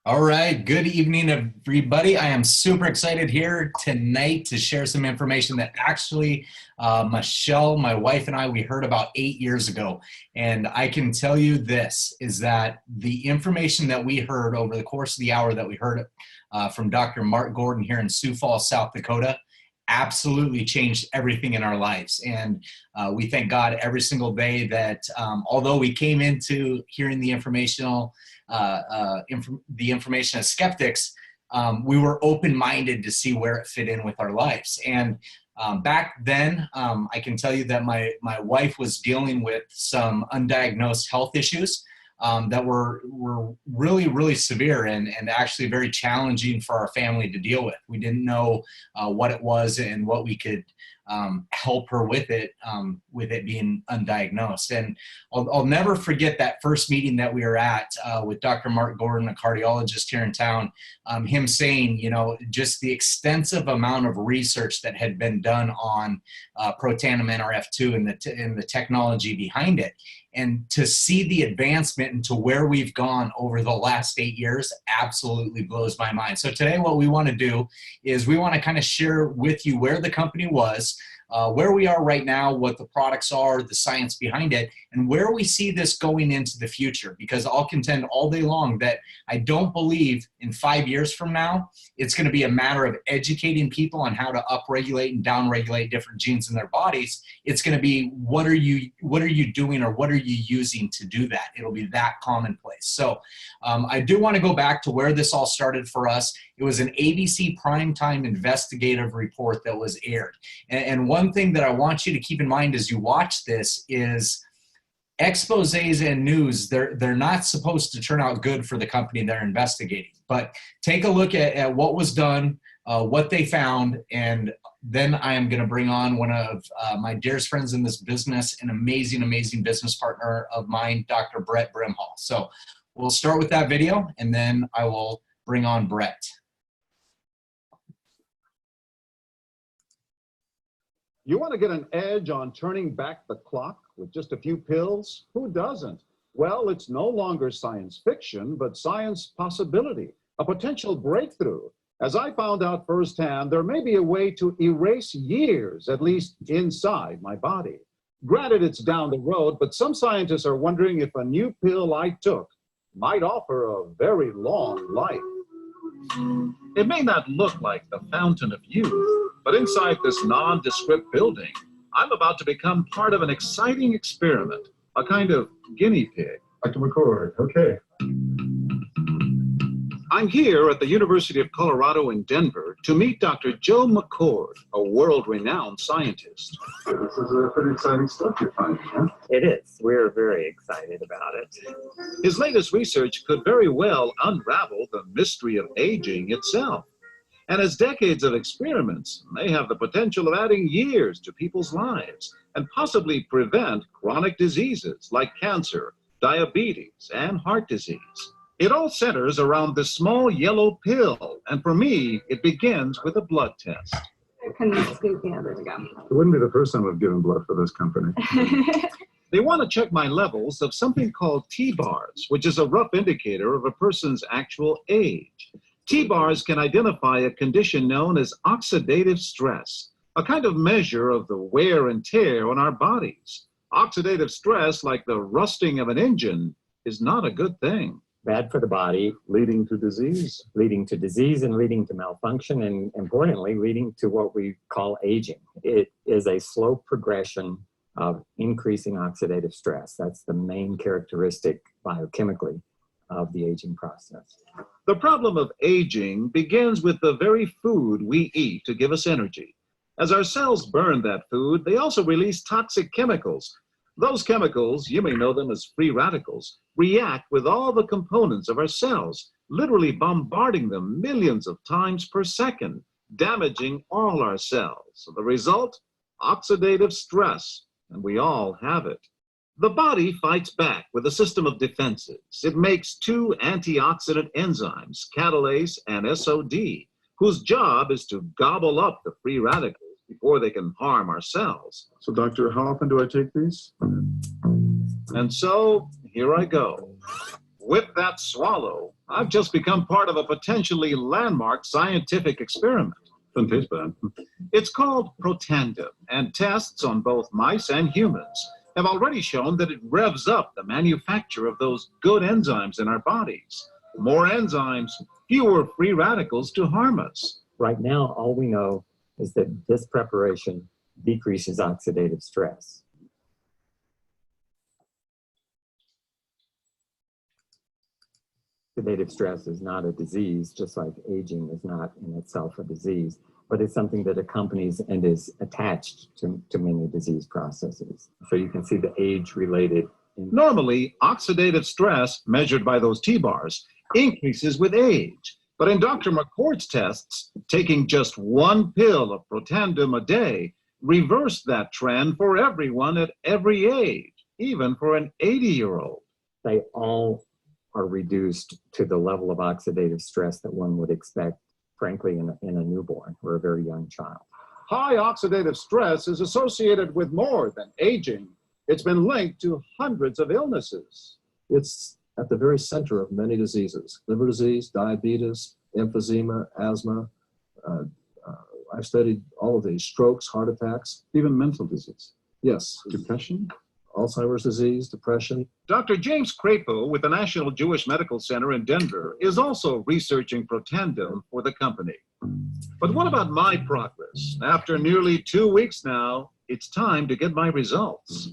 All right, good evening, everybody. I am super excited here tonight to share some information that actually Michelle, my wife, and I, we heard about 8 years ago. And I can tell you this, is that the information that we heard over the course of the hour that we heard from Dr. Mark Gordon here in Sioux Falls, South Dakota, absolutely changed everything in our lives. And we thank God every single day that although we came into hearing the the information as skeptics, we were open-minded to see where it fit in with our lives. And back then, I can tell you that my wife was dealing with some undiagnosed health issues that were really, really severe and actually very challenging for our family to deal with. We didn't know what it was and what we could help her with it being undiagnosed. And I'll never forget that first meeting that we were at with Dr. Mark Gordon, a cardiologist here in town, him saying, you know, just the extensive amount of research that had been done on protandim NRF2 and the technology behind it. And to see the advancement into where we've gone over the last 8 years absolutely blows my mind. So today what we want to do is we want to kind of share with you where the company was, where we are right now, what the products are, the science behind it, and where we see this going into the future. Because I'll contend all day long that I don't believe in 5 years from now, it's going to be a matter of educating people on how to upregulate and downregulate different genes in their bodies. It's going to be, what are you doing or what are you using to do that? It'll be that commonplace. So I do want to go back to where this all started for us. It was an ABC primetime investigative report that was aired. And one thing that I want you to keep in mind as you watch this is exposés and news, they're not supposed to turn out good for the company they're investigating. But take a look at what was done, what they found, and then I am going to bring on one of my dearest friends in this business, an amazing, amazing business partner of mine, Dr. Brett Brimhall. So we'll start with that video, and then I will bring on Brett. You want to get an edge on turning back the clock with just a few pills? Who doesn't? Well, it's no longer science fiction, but science possibility, a potential breakthrough. As I found out firsthand, there may be a way to erase years, at least inside my body. Granted, it's down the road, but some scientists are wondering if a new pill I took might offer a very long life. It may not look like the fountain of youth, but inside this nondescript building, I'm about to become part of an exciting experiment, a kind of guinea pig. Dr. McCord, okay. I'm here at the University of Colorado in Denver to meet Dr. Joe McCord, a world-renowned scientist. This is pretty exciting stuff you're finding, huh? It is. We're very excited about it. His latest research could very well unravel the mystery of aging itself. And his decades of experiments may have the potential of adding years to people's lives and possibly prevent chronic diseases like cancer, diabetes, and heart disease. It all centers around this small yellow pill, and for me, it begins with a blood test. It wouldn't be the first time I've given blood for this company. They want to check my levels of something called T-bars, which is a rough indicator of a person's actual age. T-bars can identify a condition known as oxidative stress, a kind of measure of the wear and tear on our bodies. Oxidative stress, like the rusting of an engine, is not a good thing. Bad for the body, Leading to disease. leading to disease and leading to malfunction, and importantly, leading to what we call aging. It is a slow progression of increasing oxidative stress. That's the main characteristic biochemically of the aging process. The problem of aging begins with the very food we eat to give us energy. As our cells burn that food, they also release toxic chemicals. Those chemicals, you may know them as free radicals, react with all the components of our cells, literally bombarding them millions of times per second, damaging all our cells. So the result? Oxidative stress, and we all have it. The body fights back with a system of defenses. It makes two antioxidant enzymes, catalase and SOD, whose job is to gobble up the free radicals before they can harm our cells. So, doctor, how often do I take these? And so, here I go. With that swallow, I've just become part of a potentially landmark scientific experiment. Doesn't taste bad. It's called Protandim, and tests on both mice and humans have already shown that it revs up the manufacture of those good enzymes in our bodies. More enzymes, fewer free radicals to harm us. Right now, all we know is that this preparation decreases oxidative stress. Oxidative stress is not a disease, just like aging is not in itself a disease, but it's something that accompanies and is attached to many disease processes. So you can see the age-related. Normally, oxidative stress, measured by those T-bars, increases with age. But in Dr. McCord's tests, taking just one pill of Protandim a day reversed that trend for everyone at every age, even for an 80-year-old. They all are reduced to the level of oxidative stress that one would expect, frankly, in a newborn or a very young child. High oxidative stress is associated with more than aging. It's been linked to hundreds of illnesses. It's at the very center of many diseases: liver disease, diabetes, emphysema, asthma. I've studied all of these: strokes, heart attacks, Even mental disease. yes, Depression? Alzheimer's disease, depression. Dr. James Crapo with the National Jewish Medical Center in Denver is also researching Protandim for the company. But what about my progress? After nearly 2 weeks now, it's time to get my results.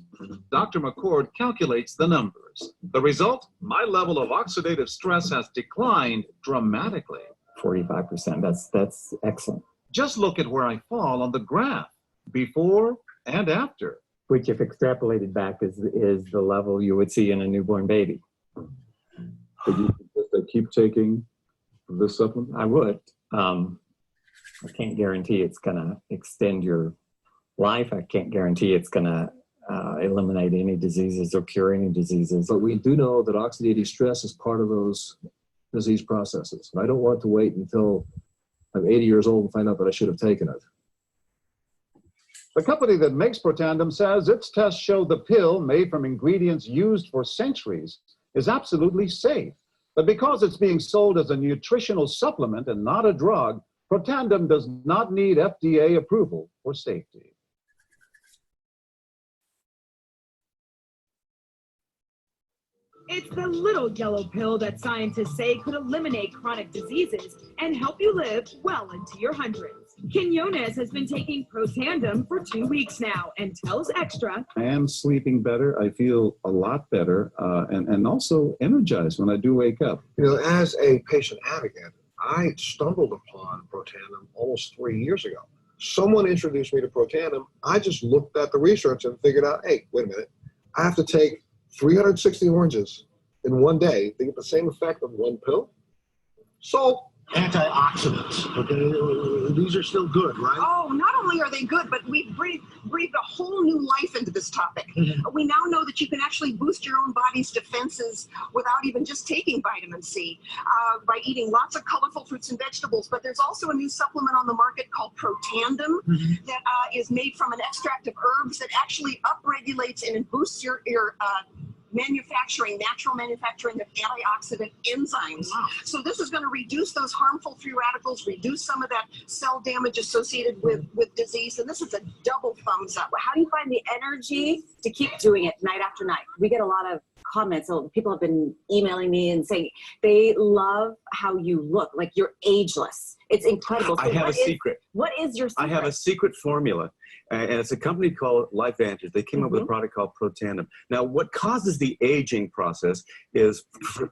Dr. McCord calculates the numbers. The result? My level of oxidative stress has declined dramatically. 45%, that's excellent. Just look at where I fall on the graph, before and after. Which, if extrapolated back, is the level you would see in a newborn baby. Would you suggest I keep taking this supplement? I would. I can't guarantee it's going to extend your life. I can't guarantee it's going to eliminate any diseases or cure any diseases. But we do know that oxidative stress is part of those disease processes. And I don't want to wait until I'm 80 years old and find out that I should have taken it. The company that makes Protandim says its tests show the pill, made from ingredients used for centuries, is absolutely safe. But because it's being sold as a nutritional supplement and not a drug, Protandim does not need FDA approval for safety. It's the little yellow pill that scientists say could eliminate chronic diseases and help you live well into your hundreds. Quinones has been taking Protandim for 2 weeks now and tells Extra, I am sleeping better. I feel a lot better and also energized when I do wake up. You know, as a patient advocate, I stumbled upon Protandim almost 3 years ago. Someone introduced me to Protandim. I just looked at the research and figured out, hey, wait a minute, I have to take 360 oranges in one day to get the same effect of one pill? So, antioxidants, okay? These are still good, right? Oh, not only are they good, but we've breathed a whole new life into this topic. We now know that you can actually boost your own body's defenses without even just taking vitamin C by eating lots of colorful fruits and vegetables. But there's also a new supplement on the market called Protandim that is made from an extract of herbs that actually upregulates and boosts your natural manufacturing of antioxidant enzymes. Wow. So this is going to reduce those harmful free radicals, reduce some of that cell damage associated with disease, and this is a double thumbs up. How do you find the energy to keep doing it night after night? We get a lot of comments. So people have been emailing me and saying they love how you look, like you're ageless. It's incredible. So I have a secret. What is your secret? I have a secret formula, and it's a company called LifeVantage. They came up with a product called Protandim. Now, what causes the aging process is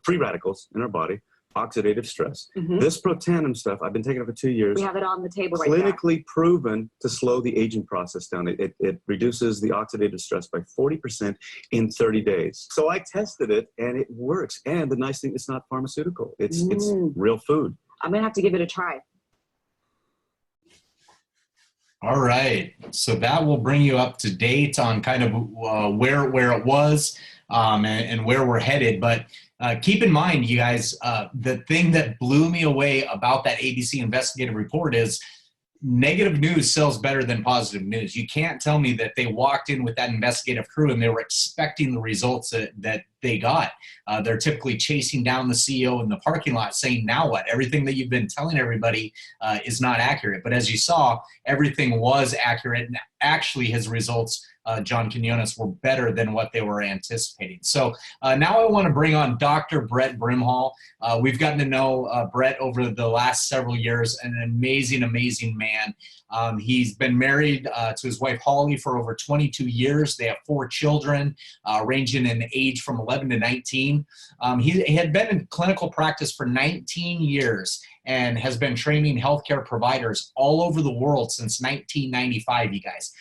free radicals in our body, oxidative stress. This Protandim stuff, I've been taking it for 2 years. We have it on the table right now. Clinically proven to slow the aging process down. It reduces the oxidative stress by 40% in 30 days. So I tested it, and it works. And the nice thing, it's not pharmaceutical. It's real food. I'm going to have to give it a try. All right. So that will bring you up to date on kind of where it was and where we're headed. But keep in mind, you guys, the thing that blew me away about that ABC investigative report is negative news sells better than positive news. You can't tell me that they walked in with that investigative crew and they were expecting the results that they got. They're typically chasing down the CEO in the parking lot saying, now what? Everything that you've been telling everybody is not accurate. But as you saw, everything was accurate, and actually his results, John Quinones, were better than what they were anticipating. So now I want to bring on Dr. Brett Brimhall. We've gotten to know Brett over the last several years, an amazing, amazing man. He's been married to his wife Holly for over 22 years. They have 4 children, ranging in age from 11 to 19. He had been in clinical practice for 19 years and has been training healthcare providers all over the world since 1995, you guys.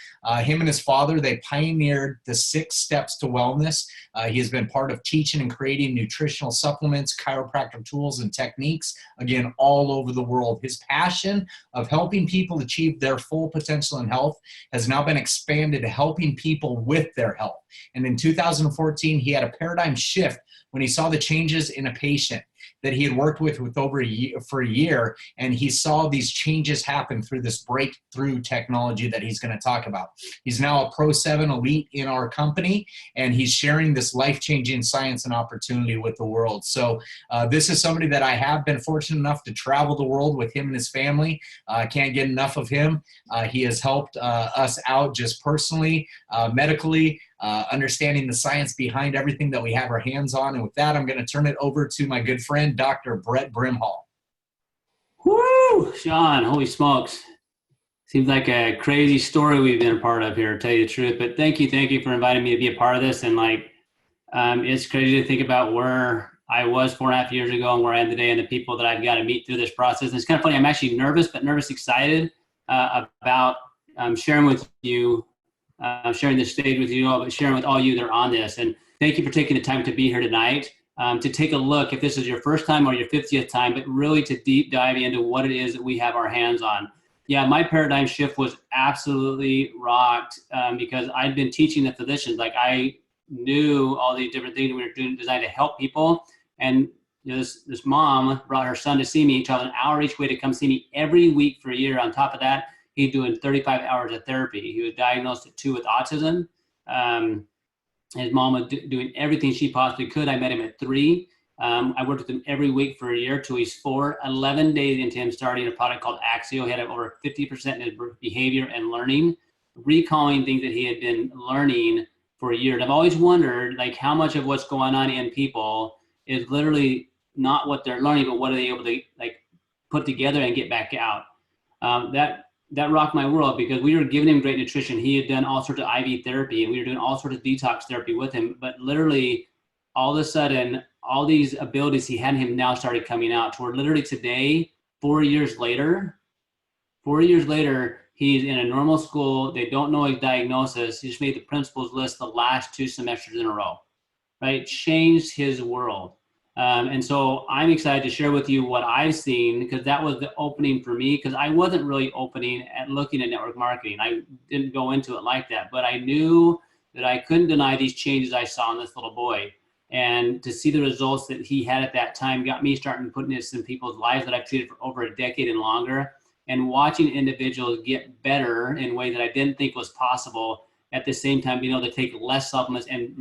Him and his father, they pioneered the 6 steps to wellness. He has been part of teaching and creating nutritional supplements, chiropractic tools, and techniques, again, all over the world. His passion of helping people achieve their full potential in health has now been expanded to helping people with their health. And in 2014, he had a paradigm shift when he saw the changes in a patient that he had worked with over for a year, and he saw these changes happen through this breakthrough technology that he's going to talk about. He's now a Pro 7 elite in our company, and he's sharing this life-changing science and opportunity with the world. So this is somebody that I have been fortunate enough to travel the world with him and his family. I can't get enough of him. He has helped us out just personally, medically, understanding the science behind everything that we have our hands on. And with that, I'm going to turn it over to my good friend, Dr. Brett Brimhall. Woo! Shawn, holy smokes. Seems like a crazy story we've been a part of here, to tell you the truth. But thank you for inviting me to be a part of this. And it's crazy to think about where I was 4.5 years ago and where I am today and the people that I've got to meet through this process. And it's kind of funny, I'm actually nervous, excited about sharing with you, sharing this stage with you all, but sharing with all you that are on this. And thank you for taking the time to be here tonight, to take a look, if this is your first time or your 50th time, but really to deep dive into what it is that we have our hands on. Yeah, my paradigm shift was absolutely rocked because I'd been teaching the physicians. I knew all these different things we were doing designed to help people. And this mom brought her son to see me, traveled an hour each way to come see me every week for a year. On top of that, he's doing 35 hours of therapy. He was diagnosed at 2 with autism. His mom was doing everything she possibly could. I met him at 3. I worked with him every week for a year till he's 4. 11 days into him starting a product called Axio. He had over 50% in his behavior and learning, recalling things that he had been learning for a year. And I've always wondered, how much of what's going on in people is literally not what they're learning, but what are they able to put together and get back out. That rocked my world because we were giving him great nutrition. He had done all sorts of IV therapy and we were doing all sorts of detox therapy with him. But literally, all of a sudden, all these abilities he had in him now started coming out to where literally today, 4 years later, he's in a normal school. They don't know his diagnosis. He just made the principal's list the last 2 semesters in a row, right? Changed his world. And so I'm excited to share with you what I've seen because that was the opening for me because I wasn't really looking at network marketing. I didn't go into it like that, but I knew that I couldn't deny these changes I saw in this little boy. And to see the results that he had at that time got me starting putting this in people's lives that I've treated for over a decade and longer, and watching individuals get better in ways that I didn't think was possible, at the same time being able to take less supplements and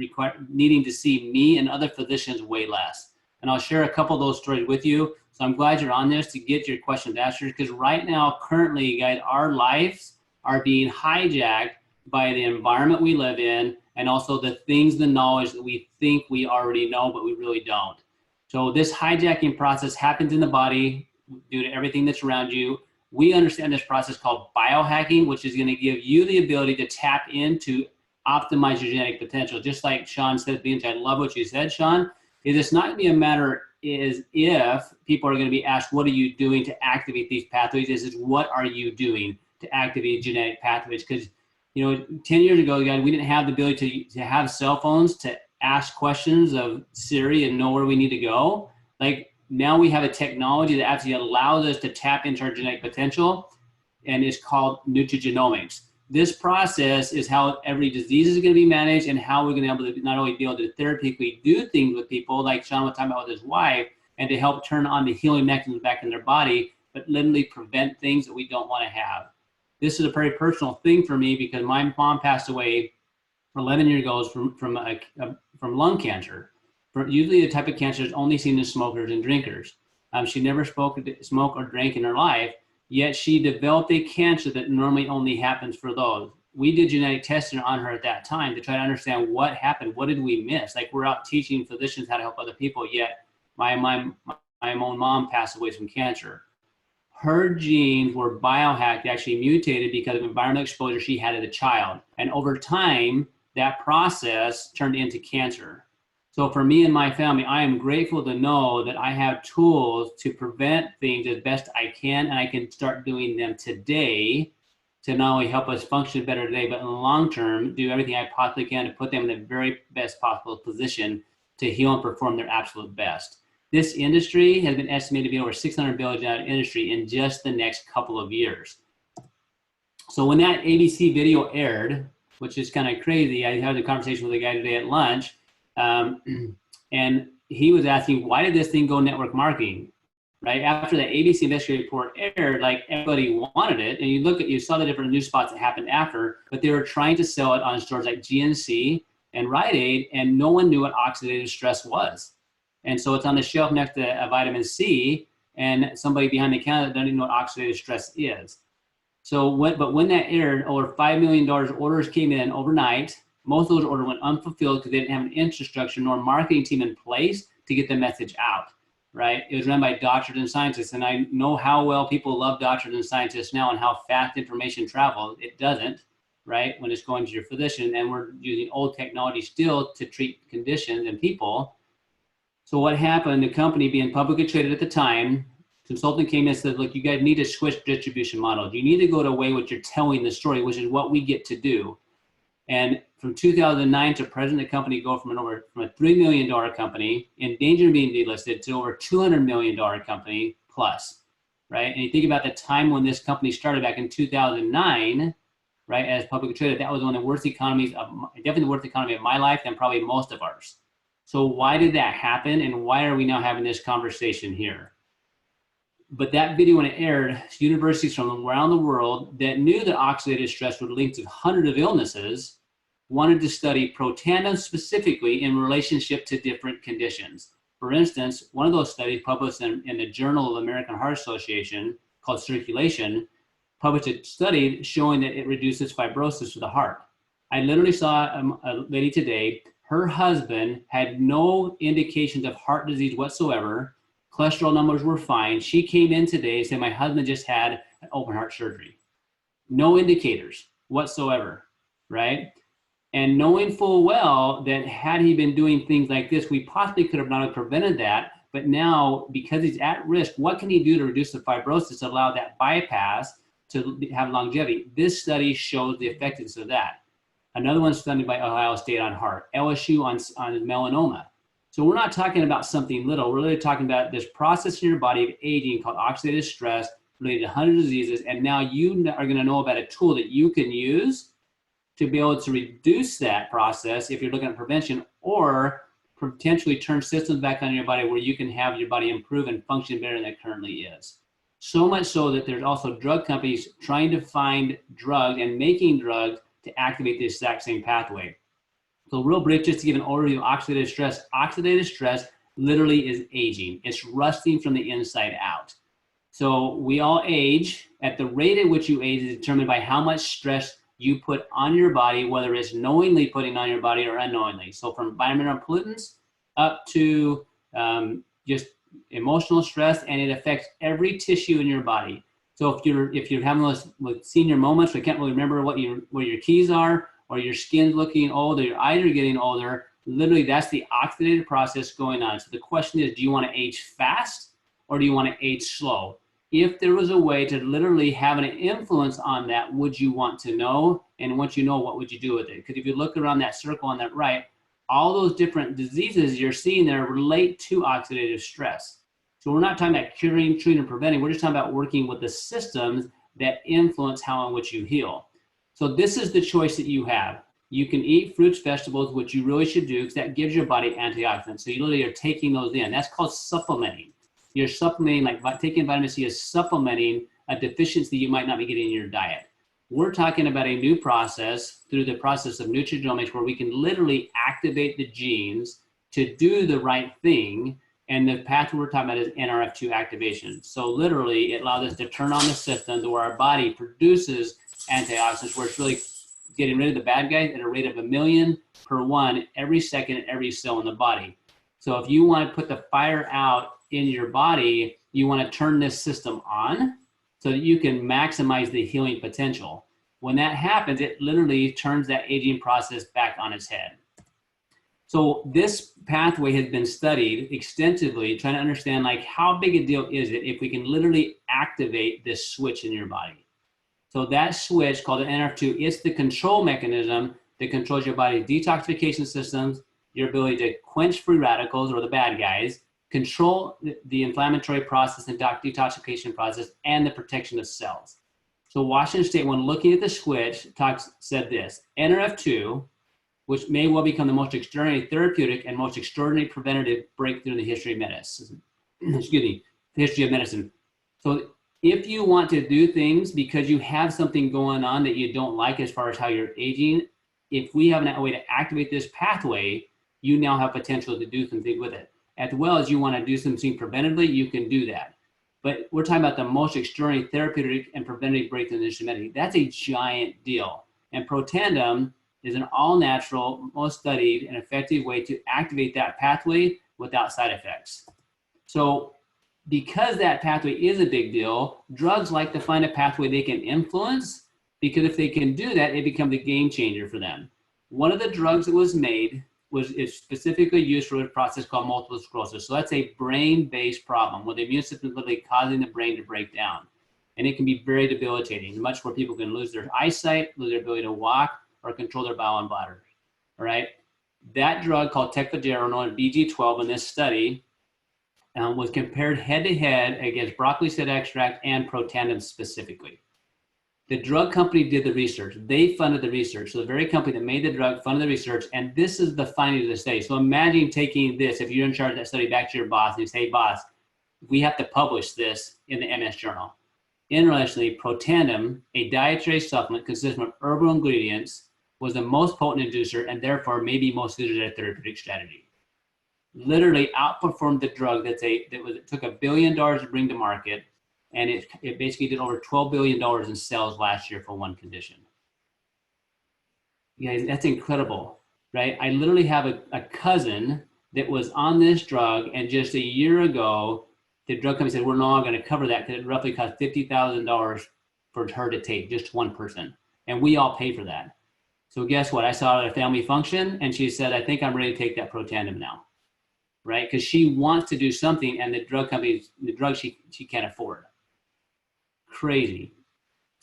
needing to see me and other physicians way less. And I'll share a couple of those stories with you. So I'm glad you're on this to get your questions answered because right now, currently, guys, our lives are being hijacked by the environment we live in and also the things, the knowledge that we think we already know, but we really don't. So this hijacking process happens in the body due to everything that's around you. We understand this process called biohacking, which is going to give you the ability to tap into optimize your genetic potential. Just like Shawn said at the end, I love what you said, Shawn. It's not going to be a matter is if people are going to be asked, what are you doing to activate these pathways? Is what are you doing to activate genetic pathways? Because, 10 years ago, guys, we didn't have the ability to have cell phones to ask questions of Siri and know where we need to go. Now we have a technology that actually allows us to tap into our genetic potential, and it's called nutrigenomics. This process is how every disease is going to be managed and how we're going to be able to not only be able to therapeutically do things with people like Shawn was talking about with his wife and to help turn on the healing mechanisms back in their body, but literally prevent things that we don't want to have. This is a very personal thing for me because my mom passed away 11 years ago from lung cancer. Usually the type of cancer is only seen in smokers and drinkers. She never smoked or drank in her life, yet she developed a cancer that normally only happens for those. We did genetic testing on her at that time to try to understand what happened. What did we miss? Like, we're out teaching physicians how to help other people, yet my own mom passed away from cancer. Her genes were biohacked, actually mutated because of environmental exposure she had as a child. And over time, that process turned into cancer. So for me and my family, I am grateful to know that I have tools to prevent things as best I can, and I can start doing them today to not only help us function better today, but in the long term, do everything I possibly can to put them in the very best possible position to heal and perform their absolute best. This industry has been estimated to be over $600 billion industry in just the next couple of years. So when that ABC video aired, which is kind of crazy, I had a conversation with a guy today at lunch, and he was asking, why did this thing go network marketing? Right after the ABC investigative report aired, like, everybody wanted it, and you saw the different news spots that happened after, but they were trying to sell it on stores like GNC and Rite Aid, and no one knew what oxidative stress was. And so it's on the shelf next to vitamin C, and somebody behind the counter doesn't even know what oxidative stress is. So but when that aired, over $5 million orders came in overnight. Most of those orders went unfulfilled because they didn't have an infrastructure nor marketing team in place to get the message out, right? It was run by doctors and scientists, and I know how well people love doctors and scientists now and how fast information travels. It doesn't, right, when it's going to your physician, and we're using old technology still to treat conditions and people. So what happened, the company being publicly traded at the time, consultant came in and said, look, you guys need to switch distribution models. You need to go to a way which you're telling the story, which is what we get to do. And from 2009 to present, the company go from a $3 million company in danger of being delisted to over $200 million company plus, right? And you think about the time when this company started back in 2009, right, as publicly traded, that was one of the worst economies, definitely the worst economy of my life and probably most of ours. So why did that happen, and why are we now having this conversation here? But that video, when it aired, universities from around the world that knew that oxidative stress would link to hundreds of illnesses wanted to study Protandim specifically in relationship to different conditions. For instance, one of those studies published in the Journal of the American Heart Association called Circulation published a study showing that it reduces fibrosis of the heart. I literally saw a lady today, her husband had no indications of heart disease whatsoever. Cholesterol numbers were fine. She came in today and said, my husband just had an open heart surgery. No indicators whatsoever, right? And knowing full well that had he been doing things like this, we possibly could have not only prevented that, but now because he's at risk, what can he do to reduce the fibrosis to allow that bypass to have longevity? This study shows the effectiveness of that. Another one studied by Ohio State on heart, LSU on melanoma. So we're not talking about something little. We're really talking about this process in your body of aging called oxidative stress related to hundreds of diseases. And now you are going to know about a tool that you can use to be able to reduce that process if you're looking at prevention, or potentially turn systems back on your body where you can have your body improve and function better than it currently is. So much so that there's also drug companies trying to find drugs and making drugs to activate the exact same pathway. So real brief, just to give an overview of oxidative stress. Oxidative stress literally is aging. It's rusting from the inside out. So we all age. At the rate at which you age is determined by how much stress you put on your body, whether it's knowingly putting on your body or unknowingly. So from environmental pollutants up to just emotional stress, and it affects every tissue in your body. So if you're having those senior moments, we can't really remember where your keys are, or your skin's looking old, or your eyes are getting older, literally that's the oxidative process going on. So the question is, do you want to age fast or do you want to age slow? If there was a way to literally have an influence on that, would you want to know? And once you know, what would you do with it? Because if you look around that circle on that right, all those different diseases you're seeing there relate to oxidative stress. So we're not talking about curing, treating, and preventing. We're just talking about working with the systems that influence how in which you heal. So this is the choice that you have. You can eat fruits, vegetables, which you really should do, because that gives your body antioxidants. So you literally are taking those in. That's called supplementing. You're supplementing, like taking vitamin C is supplementing a deficiency you might not be getting in your diet. We're talking about a new process through the process of nutrigenomics where we can literally activate the genes to do the right thing. And the pathway we're talking about is NRF2 activation. So literally, it allows us to turn on the system to where our body produces antioxidants, where it's really getting rid of the bad guys at a rate of 1 million per one every second in every cell in the body. So if you want to put the fire out in your body, you want to turn this system on so that you can maximize the healing potential. When that happens, it literally turns that aging process back on its head. So this pathway has been studied extensively, trying to understand like how big a deal is it if we can literally activate this switch in your body. So that switch called the NRF2, it's the control mechanism that controls your body's detoxification systems, your ability to quench free radicals or the bad guys, control the inflammatory process and detoxification process, and the protection of cells. So Washington State, when looking at the switch, said this: NRF2, which may well become the most extraordinary therapeutic and most extraordinary preventative breakthrough in the history of medicine. Excuse me, the history of medicine. So if you want to do things because you have something going on that you don't like as far as how you're aging, if we have a way to activate this pathway, you now have potential to do something with it. As well as you want to do something preventively, you can do that. But we're talking about the most extraordinary therapeutic and preventative breakthrough in the history of medicine. That's a giant deal. And Protandim is an all-natural, most studied, and effective way to activate that pathway without side effects. So because that pathway is a big deal, drugs like to find a pathway they can influence, because if they can do that, it becomes a game changer for them. One of the drugs that was made is specifically used for a process called multiple sclerosis. So that's a brain-based problem where the immune system is literally causing the brain to break down. And it can be very debilitating, much where people can lose their eyesight, lose their ability to walk, or control their bowel and bladder, all right? That drug called Tecfidera, known as BG12 in this study, was compared head-to-head against broccoli seed extract and Protandim specifically. The drug company did the research. They funded the research. So the very company that made the drug funded the research, and this is the finding of the study. So imagine taking this, if you're in charge of that study, back to your boss and you say, hey, boss, we have to publish this in the MS Journal. Interestingly, Protandim, a dietary supplement consisting of herbal ingredients, was the most potent inducer and therefore maybe most suited as a therapeutic strategy. Literally outperformed the drug that took $1 billion to bring to market, and it basically did over $12 billion in sales last year for one condition. You guys, that's incredible, right? I literally have a cousin that was on this drug, and just a year ago, the drug company said, we're no longer going to cover that because it roughly cost $50,000 for her to take, just one person. And we all pay for that. So guess what? I saw her at a family function, and she said, I think I'm ready to take that Protandim now, right? Because she wants to do something, and the drug company, the drug she can't afford. Crazy.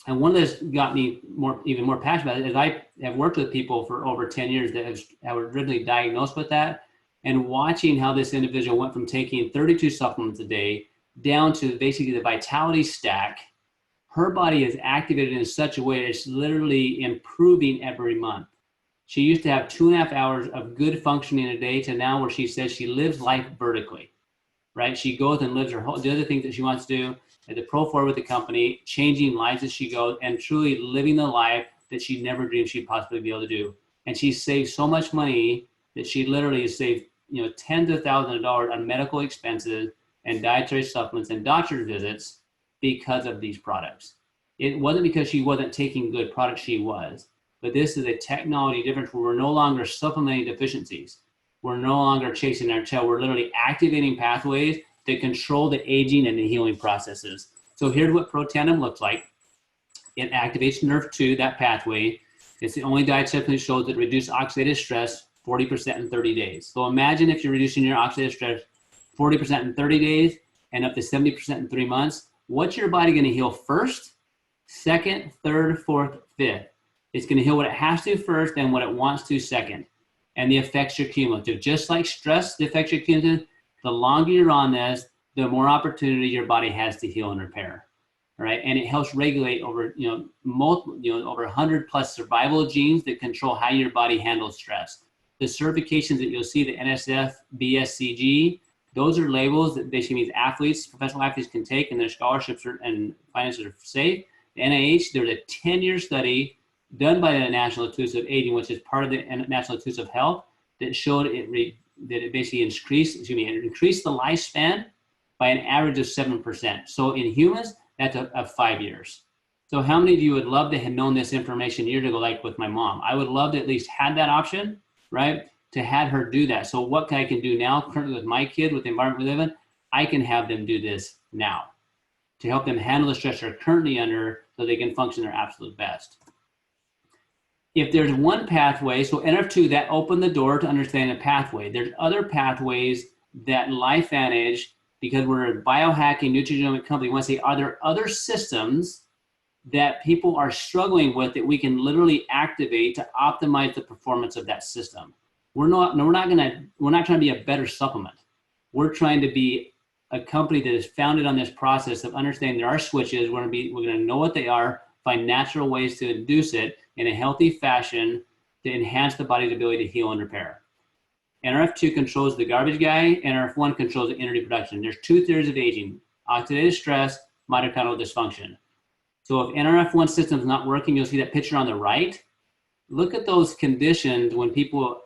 And one of this got me even more passionate about it is I have worked with people for over 10 years that have originally diagnosed with that, and watching how this individual went from taking 32 supplements a day down to basically the vitality stack. Her body is activated in such a way that it's literally improving every month. She used to have 2.5 hours of good functioning a day to now where she says she lives life vertically, right? She goes and lives the other things that she wants to do at the Pro 4 with the company, changing lives as she goes, and truly living the life that she never dreamed she'd possibly be able to do. And she saved so much money that she literally has saved, tens of thousands of dollars on medical expenses and dietary supplements and doctor's visits because of these products. It wasn't because she wasn't taking good products, she was. But this is a technology difference where we're no longer supplementing deficiencies. We're no longer chasing our tail. We're literally activating pathways to control the aging and the healing processes. So here's what Protandim looks like. It activates NRF2, that pathway. It's the only diet supplement that shows that reduce oxidative stress 40% in 30 days. So imagine if you're reducing your oxidative stress 40% in 30 days and up to 70% in 3 months. What's your body going to heal first, second, third, fourth, fifth? It's going to heal what it has to first and what it wants to second. And the effects are cumulative. Just like stress, the effects are cumulative. The longer you're on this, the more opportunity your body has to heal and repair. All right, and it helps regulate over over 100 plus survival genes that control how your body handles stress. The certifications that you'll see, the NSF, BSCG, those are labels that basically means athletes, professional athletes can take, and their scholarships and finances are safe. The NIH, there's a 10-year study done by the National Institutes of Aging, which is part of the National Institutes of Health, that showed it that it basically increased the lifespan by an average of 7%. So in humans, that's of 5 years. So how many of you would love to have known this information years ago, like with my mom? I would love to at least have that option, right? To have her do that. So what I can do now, currently with my kid, with the environment we live in, I can have them do this now to help them handle the stress they're currently under so they can function their absolute best. If there's one pathway, so NRF2, that opened the door to understand a pathway. There's other pathways that LifeVantage, because we're a biohacking nutrigenomic company, we want to say, are there other systems that people are struggling with that we can literally activate to optimize the performance of that system? We're not trying to be a better supplement. We're trying to be a company that is founded on this process of understanding there are switches. We're going to know what they are, find natural ways to induce it in a healthy fashion to enhance the body's ability to heal and repair. NRF2 controls the garbage guy, NRF1 controls the energy production. There's two theories of aging: oxidative stress, mitochondrial dysfunction. So if NRF1 system is not working, you'll see that picture on the right. Look at those conditions when people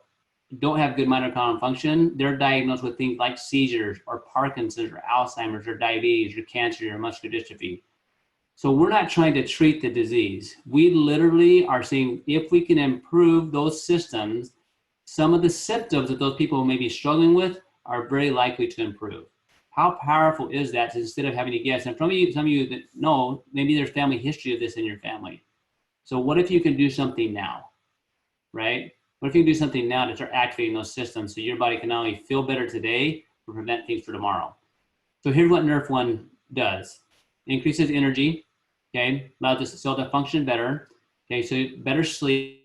don't have good mitochondrial function. They're diagnosed with things like seizures or Parkinson's or Alzheimer's or diabetes or cancer or muscular dystrophy. So we're not trying to treat the disease. We literally are saying if we can improve those systems, some of the symptoms that those people may be struggling with are very likely to improve. How powerful is that, instead of having to guess? And some of you that know, maybe there's family history of this in your family. So what if you can do something now, right? What if you can do something now to start activating those systems so your body can not only feel better today, but prevent things for tomorrow? So here's what NRF1 does. Increases energy, okay? Allows the cell to function better, okay? So better sleep.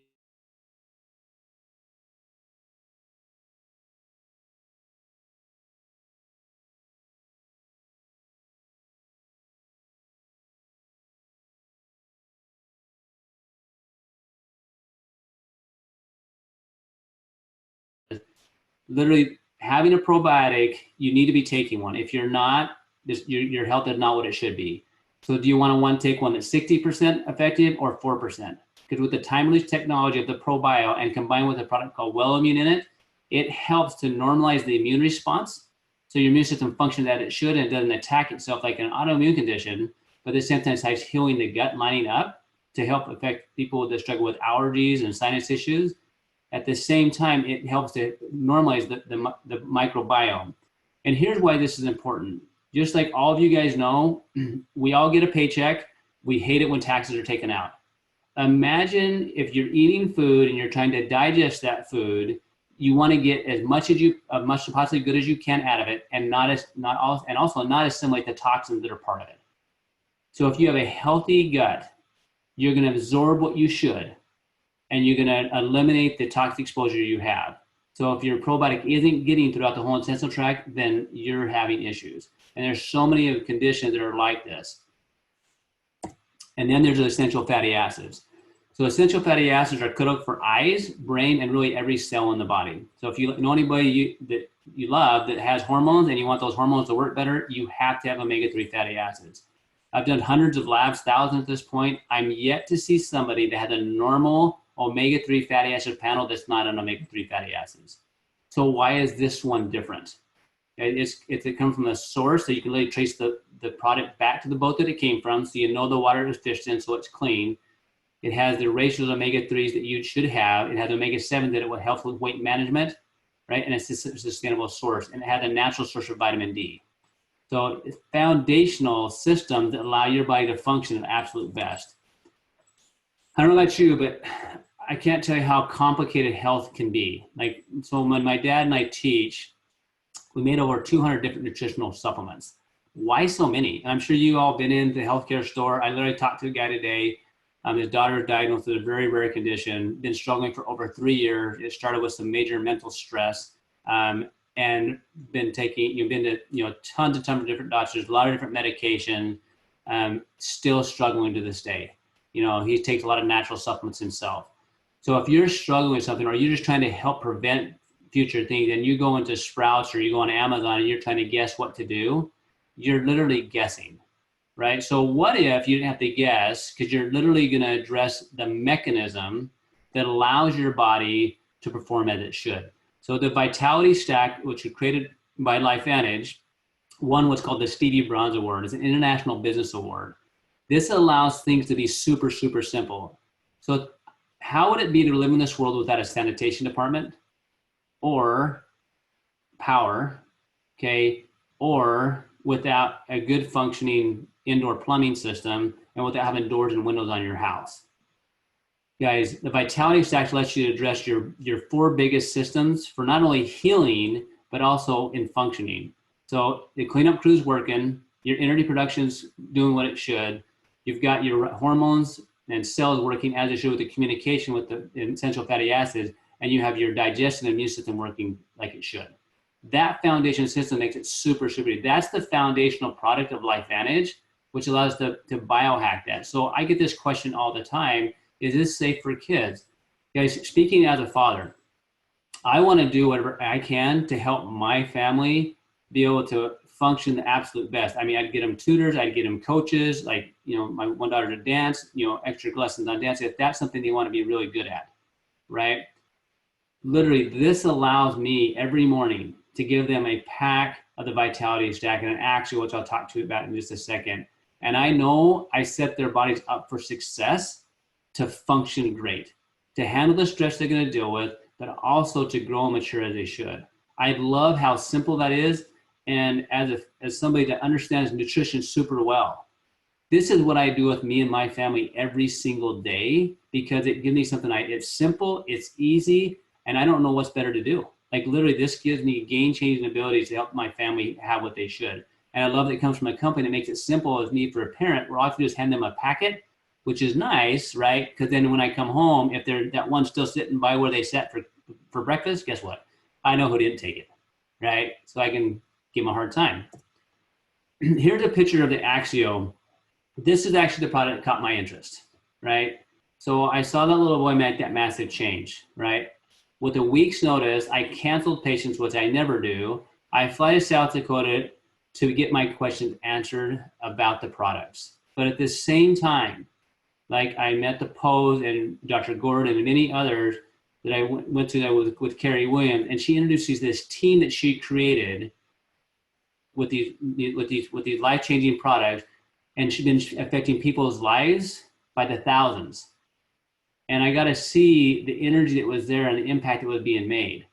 Literally having a probiotic, you need to be taking one. If you're not, your health is not what it should be. So do you want to take one that's 60% effective or 4%? Because with the time-release technology of the probio and combined with a product called Well-Immune in it, it helps to normalize the immune response. So your immune system functions as it should and it doesn't attack itself like an autoimmune condition, but it sometimes has healing the gut lining up to help affect people that struggle with allergies and sinus issues. At the same time, it helps to normalize the microbiome. And here's why this is important. Just like all of you guys know, we all get a paycheck. We hate it when taxes are taken out. Imagine if you're eating food and you're trying to digest that food, you want to get as much possibly good as you can out of it, and also not assimilate the toxins that are part of it. So if you have a healthy gut, you're going to absorb what you should, and you're going to eliminate the toxic exposure you have. So if your probiotic isn't getting throughout the whole intestinal tract, then you're having issues. And there's so many conditions that are like this. And then there's the essential fatty acids. So essential fatty acids are critical for eyes, brain, and really every cell in the body. So if you know anybody that you love that has hormones and you want those hormones to work better, you have to have omega-3 fatty acids. I've done hundreds of labs, thousands at this point. I'm yet to see somebody that has a normal omega-3 fatty acid panel that's not an omega-3 fatty acids. So why is this one different? It comes from a source, so you can really trace the product back to the boat that it came from, so you know the water is fished in, so it's clean. It has the ratios of omega-3s that you should have. It has omega-7 that it will help with weight management, right? And it's a sustainable source, and it has a natural source of vitamin D. So it's foundational systems that allow your body to function at absolute best. I don't know about you, but I can't tell you how complicated health can be. Like, so when my dad and I teach, we made over 200 different nutritional supplements. Why so many? And I'm sure you all been in the healthcare store. I literally talked to a guy today. His daughter is diagnosed with a very rare condition, been struggling for over 3 years. It started with some major mental stress, and been taking, been to, tons of different doctors, a lot of different medication, still struggling to this day. He takes a lot of natural supplements himself. So if you're struggling with something, or you're just trying to help prevent future things, and you go into Sprouts or you go on Amazon and you're trying to guess what to do, you're literally guessing, right? So what if you didn't have to guess, because you're literally going to address the mechanism that allows your body to perform as it should. So the Vitality Stack, which was created by LifeVantage, won what's called the Stevie Bronze Award. It's an international business award. This allows things to be super, super simple. So how would it be to live in this world without a sanitation department or power, okay, or without a good functioning indoor plumbing system and without having doors and windows on your house? Guys, the Vitality Stack lets you address your 4 biggest systems for not only healing, but also in functioning. So the cleanup crew's working, your energy production's doing what it should, you've got your hormones and cells working as they should with the communication with the essential fatty acids, and you have your digestion and immune system working like it should. That foundation system makes it super, super easy. That's the foundational product of LifeVantage, which allows us to biohack that. So I get this question all the time, is this safe for kids? Guys, speaking as a father, I want to do whatever I can to help my family be able to function the absolute best. I mean, I'd get them tutors, I'd get them coaches, like, you know, my one daughter to dance, you know, extra lessons on dance, if that's something they want to be really good at, right? Literally, this allows me every morning to give them a pack of the Vitality Stack and an Axio, which I'll talk to you about in just a second. And I know I set their bodies up for success to function great, to handle the stress they're going to deal with, but also to grow and mature as they should. I love how simple that is. And as somebody that understands nutrition super well, this is what I do with me and my family every single day, because it gives me something, it's simple, it's easy, and I don't know what's better to do. Like literally, this gives me game-changing abilities to help my family have what they should. And I love that it comes from a company that makes it simple as me for a parent, where all I have to do is hand them a packet, which is nice, right? Because then when I come home, if they're that one's still sitting by where they sat for breakfast, guess what? I know who didn't take it, right? So I can give them a hard time. Here's a picture of the Axio. This is actually the product that caught my interest, right? So I saw that little boy make that massive change, right? With a week's notice, I canceled patients, which I never do. I fly to South Dakota to get my questions answered about the products. But at the same time, like I met the Pose and Dr. Gordon and many others that I went to with Carrie Williams, and she introduces this team that she created with these life-changing products, and she's been affecting people's lives by the thousands. And I got to see the energy that was there and the impact that was being made,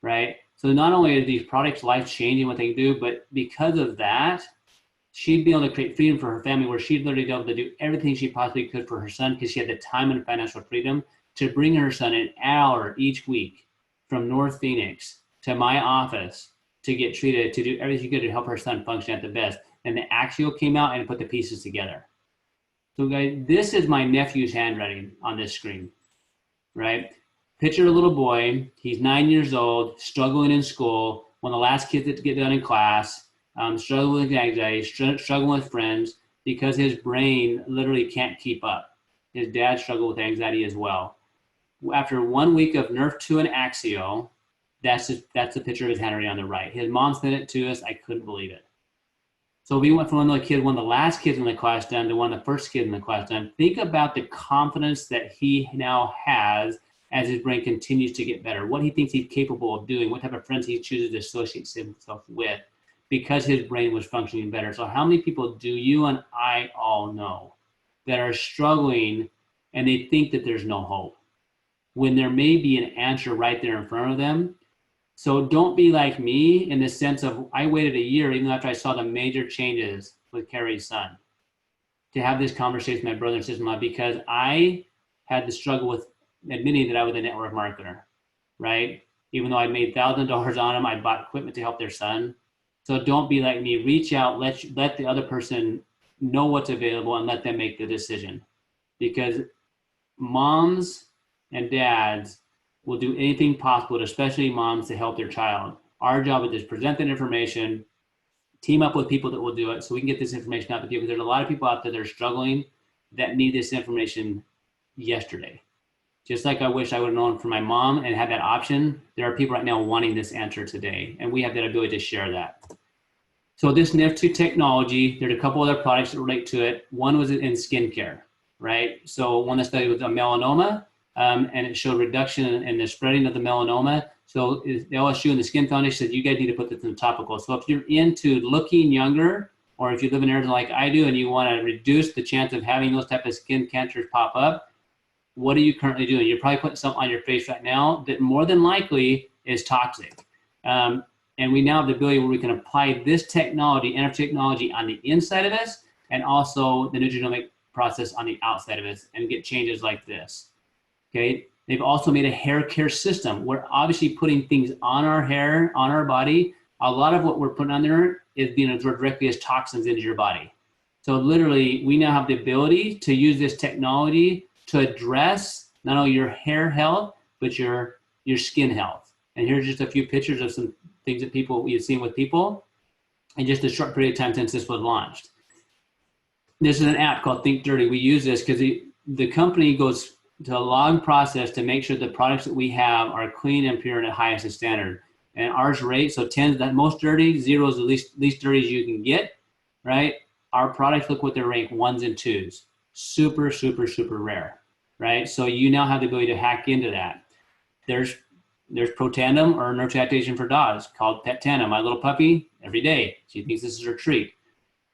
right? So not only are these products life-changing what they do, but because of that, she'd be able to create freedom for her family, where she'd literally be able to do everything she possibly could for her son, because she had the time and financial freedom to bring her son an hour each week from North Phoenix to my office to get treated, to do everything she could to help her son function at the best. And the Axio came out and put the pieces together. So guys, this is my nephew's handwriting on this screen, right? Picture a little boy, he's 9 years old, struggling in school, one of the last kids to get done in class, struggling with anxiety, struggling with friends, because his brain literally can't keep up. His dad struggled with anxiety as well. After 1 week of Nerf 2 and Axio, that's the picture of his handwriting on the right. His mom sent it to us. I couldn't believe it. So we went from one of the last kids in the class done to one of the first kids in the class done. Think about the confidence that he now has as his brain continues to get better, what he thinks he's capable of doing, what type of friends he chooses to associate himself with, because his brain was functioning better. So how many people do you and I all know that are struggling and they think that there's no hope, when there may be an answer right there in front of them? So don't be like me in the sense of, I waited a year, even after I saw the major changes with Carrie's son, to have this conversation with my brother and sister-in-law, because I had to struggle with admitting that I was a network marketer, right? Even though I made thousands of dollars on them, I bought equipment to help their son. So don't be like me. Reach out, let the other person know what's available, and let them make the decision. Because moms and dads will do anything possible, especially moms, to help their child. Our job is to present that information, team up with people that will do it, so we can get this information out to people. Because there's a lot of people out there that are struggling that need this information yesterday. Just like I wish I would have known from my mom and had that option, there are people right now wanting this answer today, and we have that ability to share that. So this NIF2 technology, there's a couple other products that relate to it. One was in skincare, right? So one that studied was a melanoma. and it showed reduction in the spreading of the melanoma. So the LSU and the Skin Foundation said, you guys need to put this in the topical. So if you're into looking younger, or if you live in Arizona like I do and you want to reduce the chance of having those type of skin cancers pop up, what are you currently doing? You're probably putting something on your face right now that more than likely is toxic. And we now have the ability where we can apply this technology, nanotechnology, on the inside of us, and also the nutrigenomic process on the outside of us, and get changes like this. Okay. They've also made a hair care system. We're obviously putting things on our hair, on our body. A lot of what we're putting on there is being absorbed directly as toxins into your body. So literally, we now have the ability to use this technology to address not only your hair health, but your skin health. And here's just a few pictures of some things that you've seen with people in just a short period of time since this was launched. This is an app called Think Dirty. We use this because the company goes to a long process to make sure the products that we have are clean and pure and at highest standard. And ours rate, so 10 is the most dirty, 0 is the least dirty as you can get, right? Our products, look what they're ranked, 1s and 2s. Super, super, super rare, right? So you now have the ability to hack into that. There's Protandem, or nurture adaptation for dogs, called Pet Tandem. My little puppy, every day, she thinks this is her treat.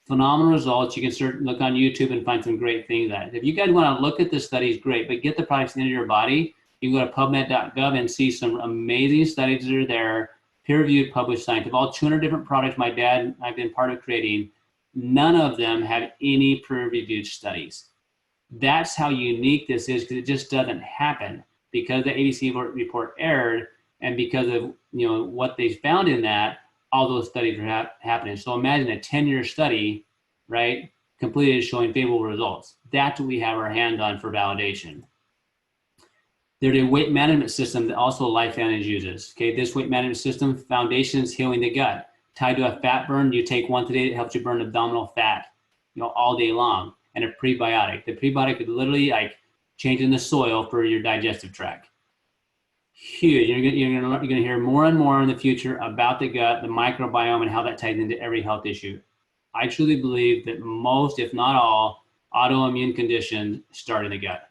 Phenomenal results. You can look on YouTube and find some great things at it. If you guys want to look at the studies, great, but get the products into your body. You can go to PubMed.gov and see some amazing studies that are there, peer-reviewed, published science. Of all 200 different products my dad and I've been part of creating, none of them have any peer-reviewed studies. That's how unique this is, because it just doesn't happen. Because the ABC report aired, and because of what they found in that, all those studies are happening. So imagine a 10-year study, right, completed showing favorable results. That's what we have our hands on for validation. There's a weight management system that also LifeVantage uses. Okay, this weight management system, foundation is healing the gut. Tied to a fat burn, you take one today that helps you burn abdominal fat, all day long. And a prebiotic. The prebiotic is literally like changing the soil for your digestive tract. Huge. You're gonna hear more and more in the future about the gut, the microbiome, and how that ties into every health issue. I truly believe that most, if not all, autoimmune conditions start in the gut,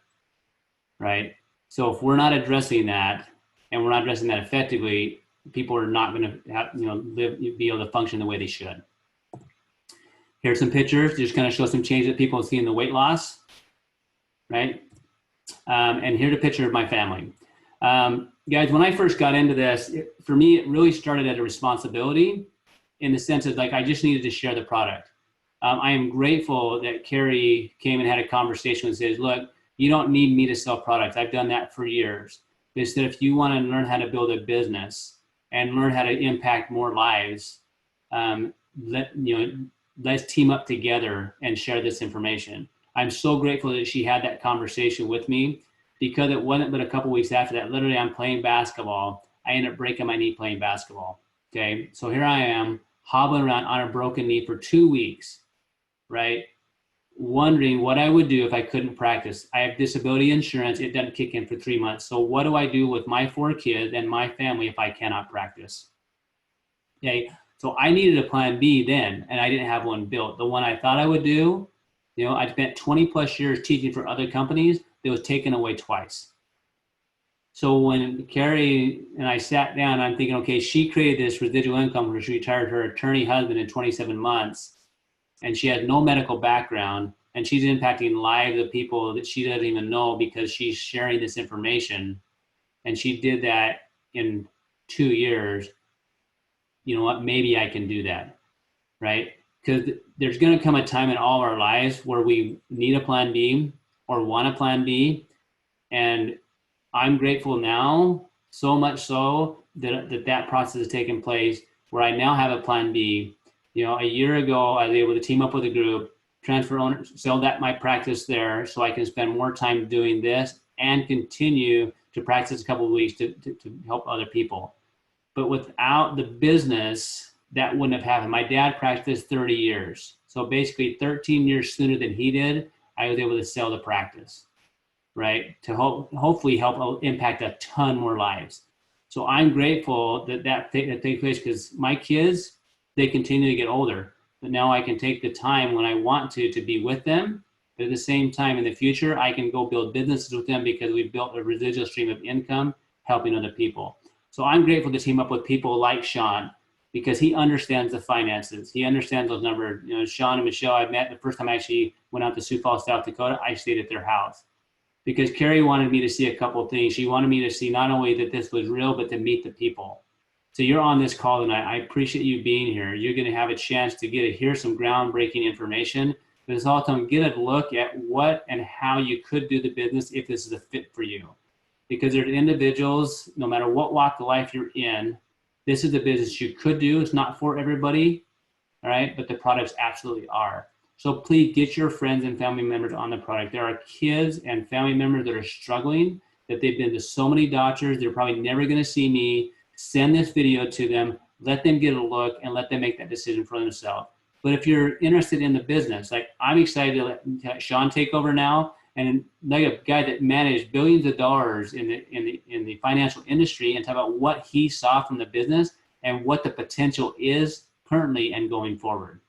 right? So if we're not addressing that, and we're not addressing that effectively, people are not going to be able to function the way they should. Here's some pictures, just kind of show some change that people see in the weight loss, right? And here's a picture of my family. Guys, when I first got into this, for me, it really started as a responsibility, in the sense of like, I just needed to share the product. I am grateful that Carrie came and had a conversation and says, look, you don't need me to sell products. I've done that for years. They said, if you want to learn how to build a business and learn how to impact more lives, let's team up together and share this information. I'm so grateful that she had that conversation with me, because it wasn't but a couple weeks after that, literally I'm playing basketball. I ended up breaking my knee playing basketball. Okay, so here I am hobbling around on a broken knee for 2 weeks, right? Wondering what I would do if I couldn't practice. I have disability insurance. It doesn't kick in for 3 months. So what do I do with my 4 kids and my family if I cannot practice? Okay, so I needed a plan B then, and I didn't have one built. The one I thought I would do, I spent 20 plus years teaching for other companies that was taken away twice. So when Carrie and I sat down, I'm thinking, okay, she created this residual income where she retired her attorney husband in 27 months, and she had no medical background, and she's impacting lives of people that she doesn't even know because she's sharing this information. And she did that in 2 years. You know what, maybe I can do that, right? Because there's going to come a time in all of our lives where we need a plan B or want a plan B. And I'm grateful now, so much so that process has taken place where I now have a plan B. A year ago, I was able to team up with a group, transfer owners, sell my practice there so I can spend more time doing this and continue to practice a couple of weeks to help other people. But without the business, that wouldn't have happened. My dad practiced 30 years. So basically 13 years sooner than he did, I was able to sell the practice, right? To hopefully help impact a ton more lives. So I'm grateful that takes place, because my kids, they continue to get older. But now I can take the time when I want to be with them But at the same time, in the future, I can go build businesses with them because we've built a residual stream of income helping other people. So I'm grateful to team up with people like Shawn, because he understands the finances. He understands those numbers. You know, Shawn and Michelle, I met the first time I actually went out to Sioux Falls, South Dakota. I stayed at their house because Carrie wanted me to see a couple of things. She wanted me to see not only that this was real, but to meet the people. So you're on this call tonight. I appreciate you being here. You're going to have a chance to hear some groundbreaking information, but it's also get a look at what and how you could do the business if this is a fit for you. Because there's individuals, no matter what walk of life you're in, this is the business you could do. It's not for everybody, all right? But the products absolutely are. So please get your friends and family members on the product. There are kids and family members that are struggling, that they've been to so many doctors, they're probably never gonna see me. Send this video to them, let them get a look, and let them make that decision for themselves. But if you're interested in the business, like I'm excited to let Shawn take over now, and like a guy that managed billions of dollars in the financial industry, and talk about what he saw from the business and what the potential is currently and going forward.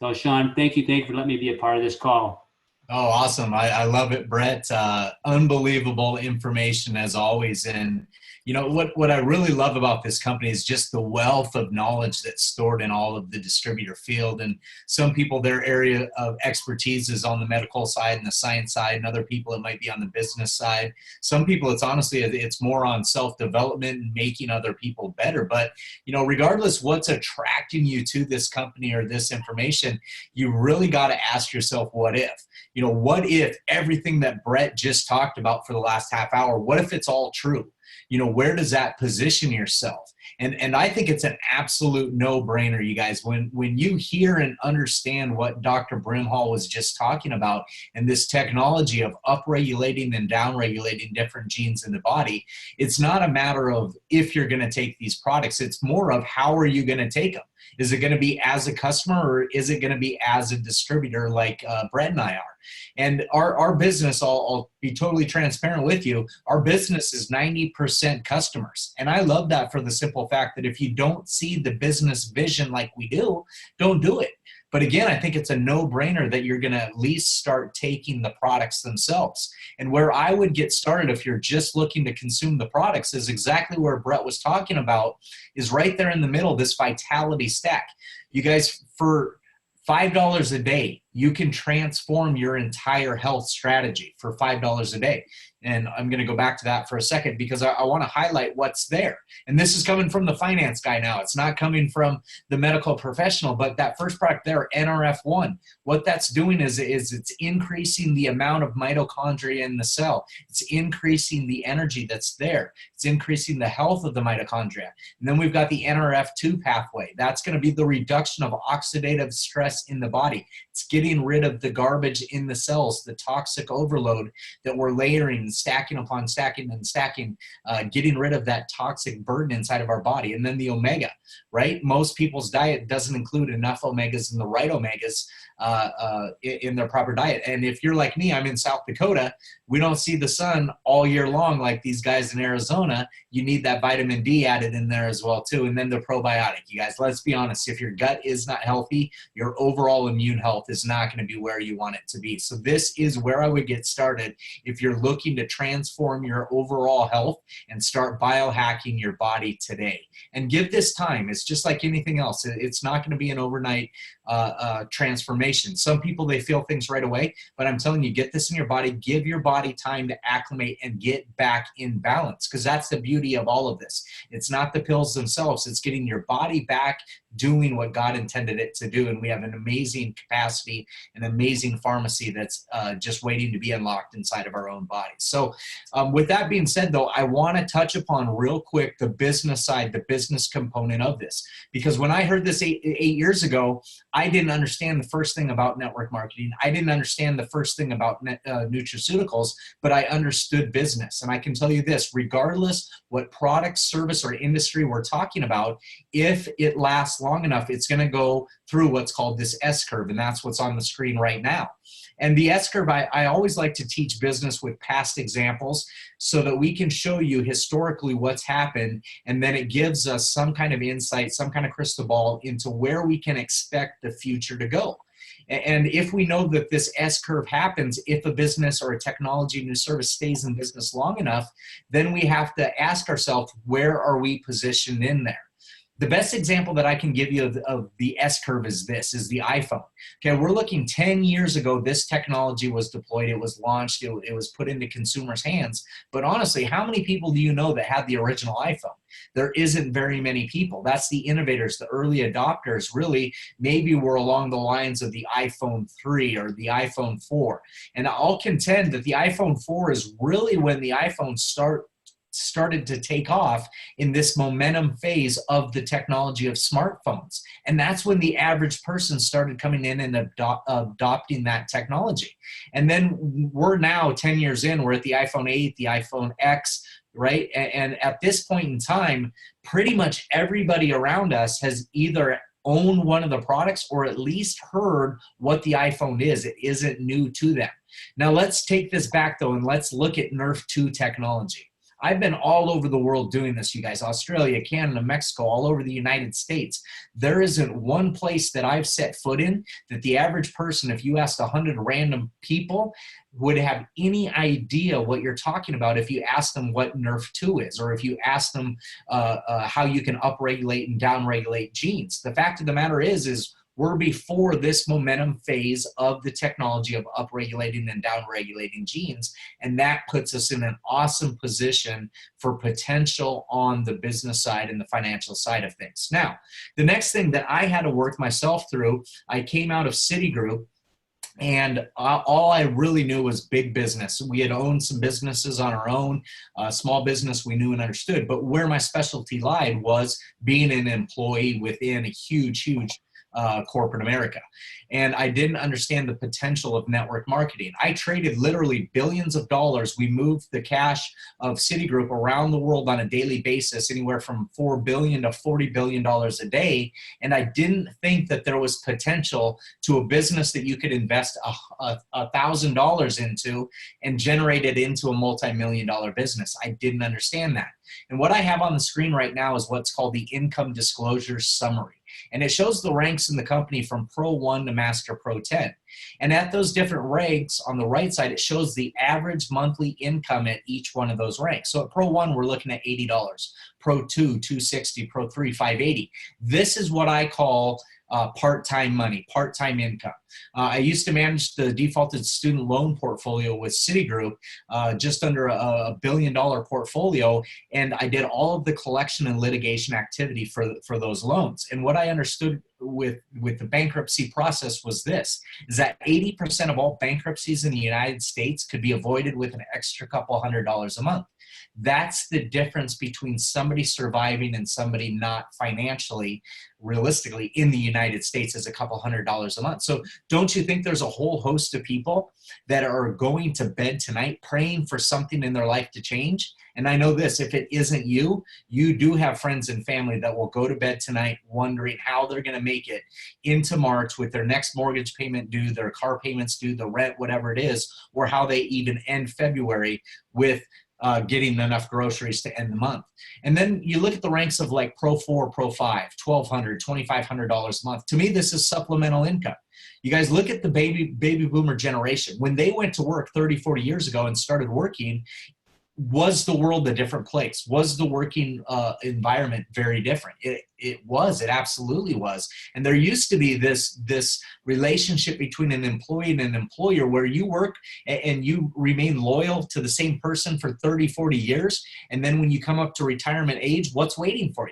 So Shawn, thank you for letting me be a part of this call. Oh, awesome. I love it, Brett. Unbelievable information as always. And you know, what I really love about this company is just the wealth of knowledge that's stored in all of the distributor field. And some people, their area of expertise is on the medical side and the science side, and other people, it might be on the business side. Some people, it's more on self-development and making other people better. But, you know, regardless what's attracting you to this company or this information, you really got to ask yourself, what if? You know, what if everything that Brett just talked about for the last half hour, what if it's all true? You know, where does that position yourself? And I think it's an absolute no-brainer, you guys. When you hear and understand what Dr. Brimhall was just talking about, and this technology of upregulating and downregulating different genes in the body, it's not a matter of if you're going to take these products. It's more of how are you going to take them? Is it going to be as a customer, or is it going to be as a distributor like Brett and I are? And our business, I'll be totally transparent with you, our business is 90% customers. And I love that for the simple fact that if you don't see the business vision like we do, don't do it. But again, I think it's a no-brainer that you're going to at least start taking the products themselves. And where I would get started if you're just looking to consume the products is exactly where Brett was talking about, is right there in the middle, this vitality stack. You guys, for $5 a day, you can transform your entire health strategy for $5 a day. And I'm going to go back to that for a second because I want to highlight what's there. And this is coming from the finance guy now. It's not coming from the medical professional, but that first product there, NRF1, what that's doing is it's increasing the amount of mitochondria in the cell. It's increasing the energy that's there. It's increasing the health of the mitochondria. And then we've got the NRF2 pathway. That's going to be the reduction of oxidative stress in the body. It's getting rid of the garbage in the cells, the toxic overload that we're layering, stacking upon stacking and stacking, getting rid of that toxic burden inside of our body. And then the omega, right? Most people's diet doesn't include enough omegas and the right omegas in their proper diet. And if you're like me, I'm in South Dakota, we don't see the sun all year long like these guys in Arizona. You need that vitamin D added in there as well too. And then the probiotic, you guys, let's be honest, if your gut is not healthy, your overall immune health is not going to be where you want it to be. So this is where I would get started if you're looking to transform your overall health and start biohacking your body today. And give this time. It's just like anything else. It's not going to be an overnight transformation. Some people, they feel things right away, but I'm telling you, get this in your body, give your body time to acclimate and get back in balance, because that's the beauty of all of this. It's not the pills themselves, it's getting your body back doing what God intended it to do. And we have an amazing capacity, an amazing pharmacy that's just waiting to be unlocked inside of our own bodies. So with that being said, though, I want to touch upon real quick the business side, the business component of this, because when I heard this eight years ago, I didn't understand the first thing about network marketing. I didn't understand the first thing about nutraceuticals, but I understood business. And I can tell you this, regardless what product, service, or industry we're talking about, if it lasts long enough, it's going to go through what's called this S-curve, and that's what's on the screen right now. And the S-curve, I always like to teach business with past examples so that we can show you historically what's happened, and then it gives us some kind of insight, some kind of crystal ball into where we can expect the future to go. And if we know that this S curve happens, if a business or a technology new service stays in business long enough, then we have to ask ourselves, where are we positioned in there? The best example that I can give you of the S curve is the iPhone. Okay, we're looking 10 years ago, this technology was deployed, it was launched, it was put into consumers' hands. But honestly, how many people do you know that had the original iPhone? There isn't very many people. That's the innovators, the early adopters, really maybe were along the lines of the iPhone 3 or the iPhone 4. And I'll contend that the iPhone 4 is really when the iPhone started to take off in this momentum phase of the technology of smartphones. And that's when the average person started coming in and adopting that technology. And then we're now 10 years in, we're at the iPhone 8, the iPhone X, right? And at this point in time, pretty much everybody around us has either owned one of the products or at least heard what the iPhone is. It isn't new to them. Now let's take this back though, and let's look at Nerf 2 technology. I've been all over the world doing this, you guys, Australia, Canada, Mexico, all over the United States. There isn't one place that I've set foot in that the average person, if you asked 100 random people, would have any idea what you're talking about if you asked them what Nerf 2 is, or if you asked them how you can upregulate and downregulate genes. The fact of the matter is we're before this momentum phase of the technology of upregulating and downregulating genes, and that puts us in an awesome position for potential on the business side and the financial side of things. Now, the next thing that I had to work myself through, I came out of Citigroup, and all I really knew was big business. We had owned some businesses on our own, small business we knew and understood, but where my specialty lied was being an employee within a huge corporate America. And I didn't understand the potential of network marketing. I traded literally billions of dollars. We moved the cash of Citigroup around the world on a daily basis, anywhere from $4 billion to $40 billion a day. And I didn't think that there was potential to a business that you could invest $1,000 into and generate it into a multi-million-dollar business. I didn't understand that. And what I have on the screen right now is what's called the income disclosure summary. And it shows the ranks in the company from Pro 1 to Master Pro 10. And at those different ranks on the right side, it shows the average monthly income at each one of those ranks. So at Pro 1, we're looking at $80. Pro 2, $260. Pro 3, $580. This is what I call part-time money, part-time income. I used to manage the defaulted student loan portfolio with Citigroup, just under a $1 billion portfolio, and I did all of the collection and litigation activity for those loans. And what I understood with the bankruptcy process was this, is that 80% of all bankruptcies in the United States could be avoided with an extra couple $100 a month. That's the difference between somebody surviving and somebody not financially, realistically, in the United States is a couple $100 a month. So don't you think there's a whole host of people that are going to bed tonight praying for something in their life to change? And I know this, if it isn't you, you do have friends and family that will go to bed tonight wondering how they're going to make it into March with their next mortgage payment due, their car payments due, the rent, whatever it is, or how they even end February with getting enough groceries to end the month. And then you look at the ranks of like Pro 4, Pro 5, $1,200, $2,500 a month. To me, this is supplemental income. You guys look at the baby boomer generation. When they went to work 30, 40 years ago and started working, was the world a different place? Was the working environment very different? It was. It absolutely was. And there used to be this relationship between an employee and an employer where you work and you remain loyal to the same person for 30, 40 years. And then when you come up to retirement age, what's waiting for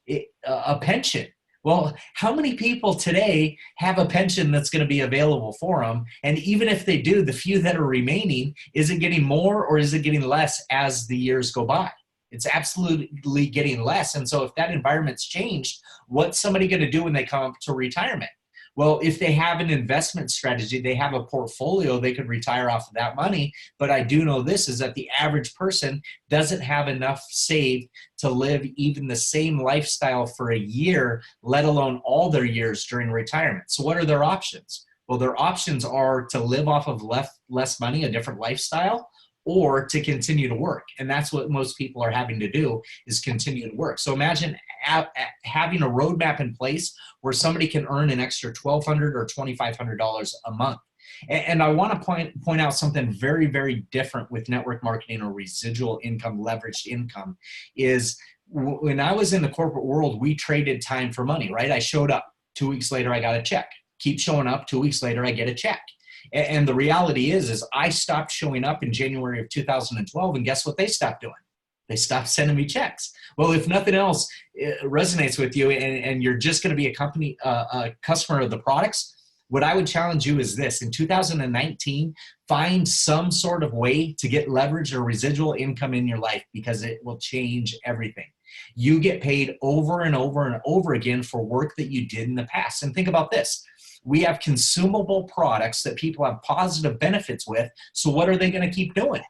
you? A pension. Well, how many people today have a pension that's going to be available for them? And even if they do, the few that are remaining, is it getting more or is it getting less as the years go by? It's absolutely getting less. And so if that environment's changed, what's somebody going to do when they come up to retirement? Well, if they have an investment strategy, they have a portfolio, they could retire off of that money. But I do know this, is that the average person doesn't have enough saved to live even the same lifestyle for a year, let alone all their years during retirement. So what are their options? Well, their options are to live off of less money, a different lifestyle, or to continue to work. And that's what most people are having to do, is continue to work. So imagine having a roadmap in place where somebody can earn an extra $1,200 or $2,500 a month. And I want to point out something very, very different with network marketing or residual income, leveraged income, is when I was in the corporate world, we traded time for money, right? I showed up. 2 weeks later, I got a check. Keep showing up. 2 weeks later, I get a check. And the reality is I stopped showing up in January of 2012, and guess what they stopped doing? They stopped sending me checks. Well, if nothing else resonates with you and you're just going to be a customer of the products, what I would challenge you is this. In 2019, find some sort of way to get leverage or residual income in your life, because it will change everything. You get paid over and over and over again for work that you did in the past. And think about this. We have consumable products that people have positive benefits with. So what are they going to keep doing?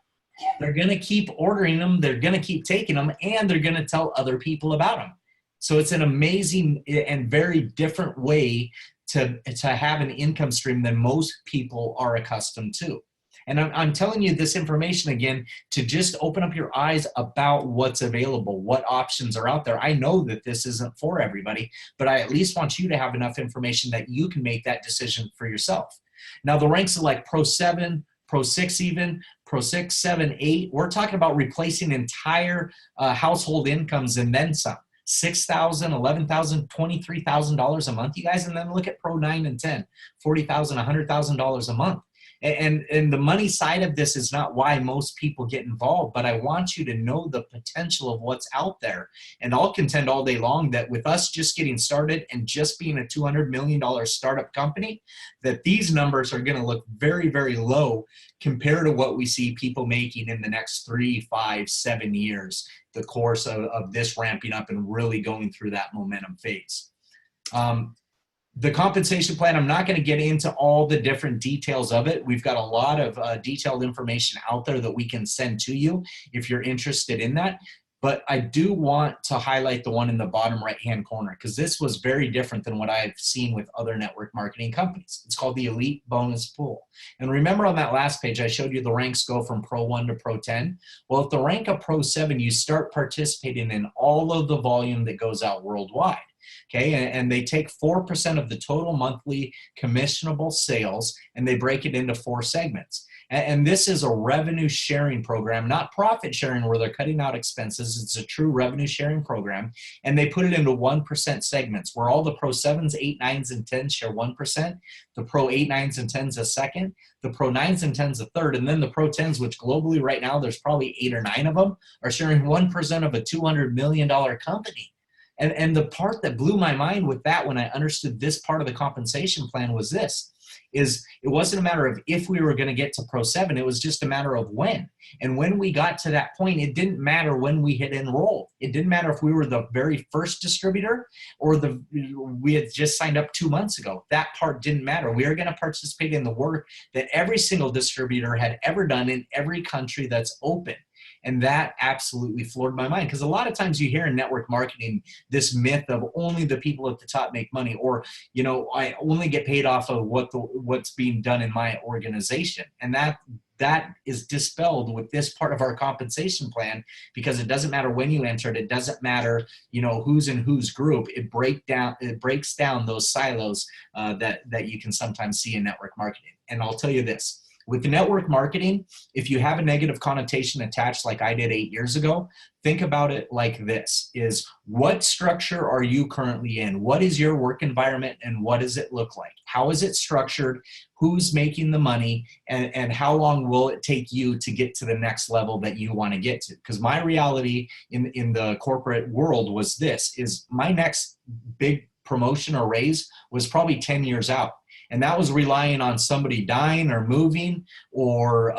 They're going to keep ordering them. They're going to keep taking them, and they're going to tell other people about them. So it's an amazing and very different way to have an income stream than most people are accustomed to. And I'm telling you this information again to just open up your eyes about what's available, what options are out there. I know that this isn't for everybody, but I at least want you to have enough information that you can make that decision for yourself. Now, the ranks are like Pro 7, Pro 6 even, Pro 6, 7, 8. We're talking about replacing entire household incomes and then some. $6,000, $11,000, $23,000 a month, you guys. And then look at Pro 9 and 10, $40,000, $100,000 a month. And the money side of this is not why most people get involved, but I want you to know the potential of what's out there. And I'll contend all day long that with us just getting started and just being a $200 million startup company, that these numbers are going to look very, very low compared to what we see people making in the next 3, 5, 7 years, the course of this ramping up and really going through that momentum phase. The compensation plan, I'm not going to get into all the different details of it. We've got a lot of detailed information out there that we can send to you if you're interested in that. But I do want to highlight the one in the bottom right-hand corner, because this was very different than what I've seen with other network marketing companies. It's called the Elite Bonus Pool. And remember on that last page, I showed you the ranks go from Pro 1 to Pro 10. Well, at the rank of Pro 7, you start participating in all of the volume that goes out worldwide. Okay, and they take 4% of the total monthly commissionable sales, and they break it into 4 segments. And this is a revenue sharing program, not profit sharing where they're cutting out expenses. It's a true revenue sharing program. And they put it into 1% segments where all the Pro 7s, 8, 9s, and 10s share 1%. The Pro 8, 9s, and 10s a second. The Pro 9s and 10s a third. And then the Pro 10s, which globally right now there's probably 8 or 9 of them, are sharing 1% of a $200 million company. And the part that blew my mind with that when I understood this part of the compensation plan was this, is it wasn't a matter of if we were going to get to Pro 7, it was just a matter of when. And when we got to that point, it didn't matter when we hit enroll. It didn't matter if we were the very first distributor or we had just signed up 2 months ago. That part didn't matter. We are going to participate in the work that every single distributor had ever done in every country that's open. And that absolutely floored my mind, because a lot of times you hear in network marketing this myth of only the people at the top make money, or, you know, I only get paid off of what's being done in my organization. And that is dispelled with this part of our compensation plan, because it doesn't matter when you entered. It doesn't matter, you know, who's in whose group. It breaks down those silos that you can sometimes see in network marketing. And I'll tell you this. With network marketing, if you have a negative connotation attached like I did 8 years ago, think about it like this, is what structure are you currently in? What is your work environment and what does it look like? How is it structured? Who's making the money? And how long will it take you to get to the next level that you want to get to? Because my reality in the corporate world was this, is my next big promotion or raise was probably 10 years out. And that was relying on somebody dying or moving or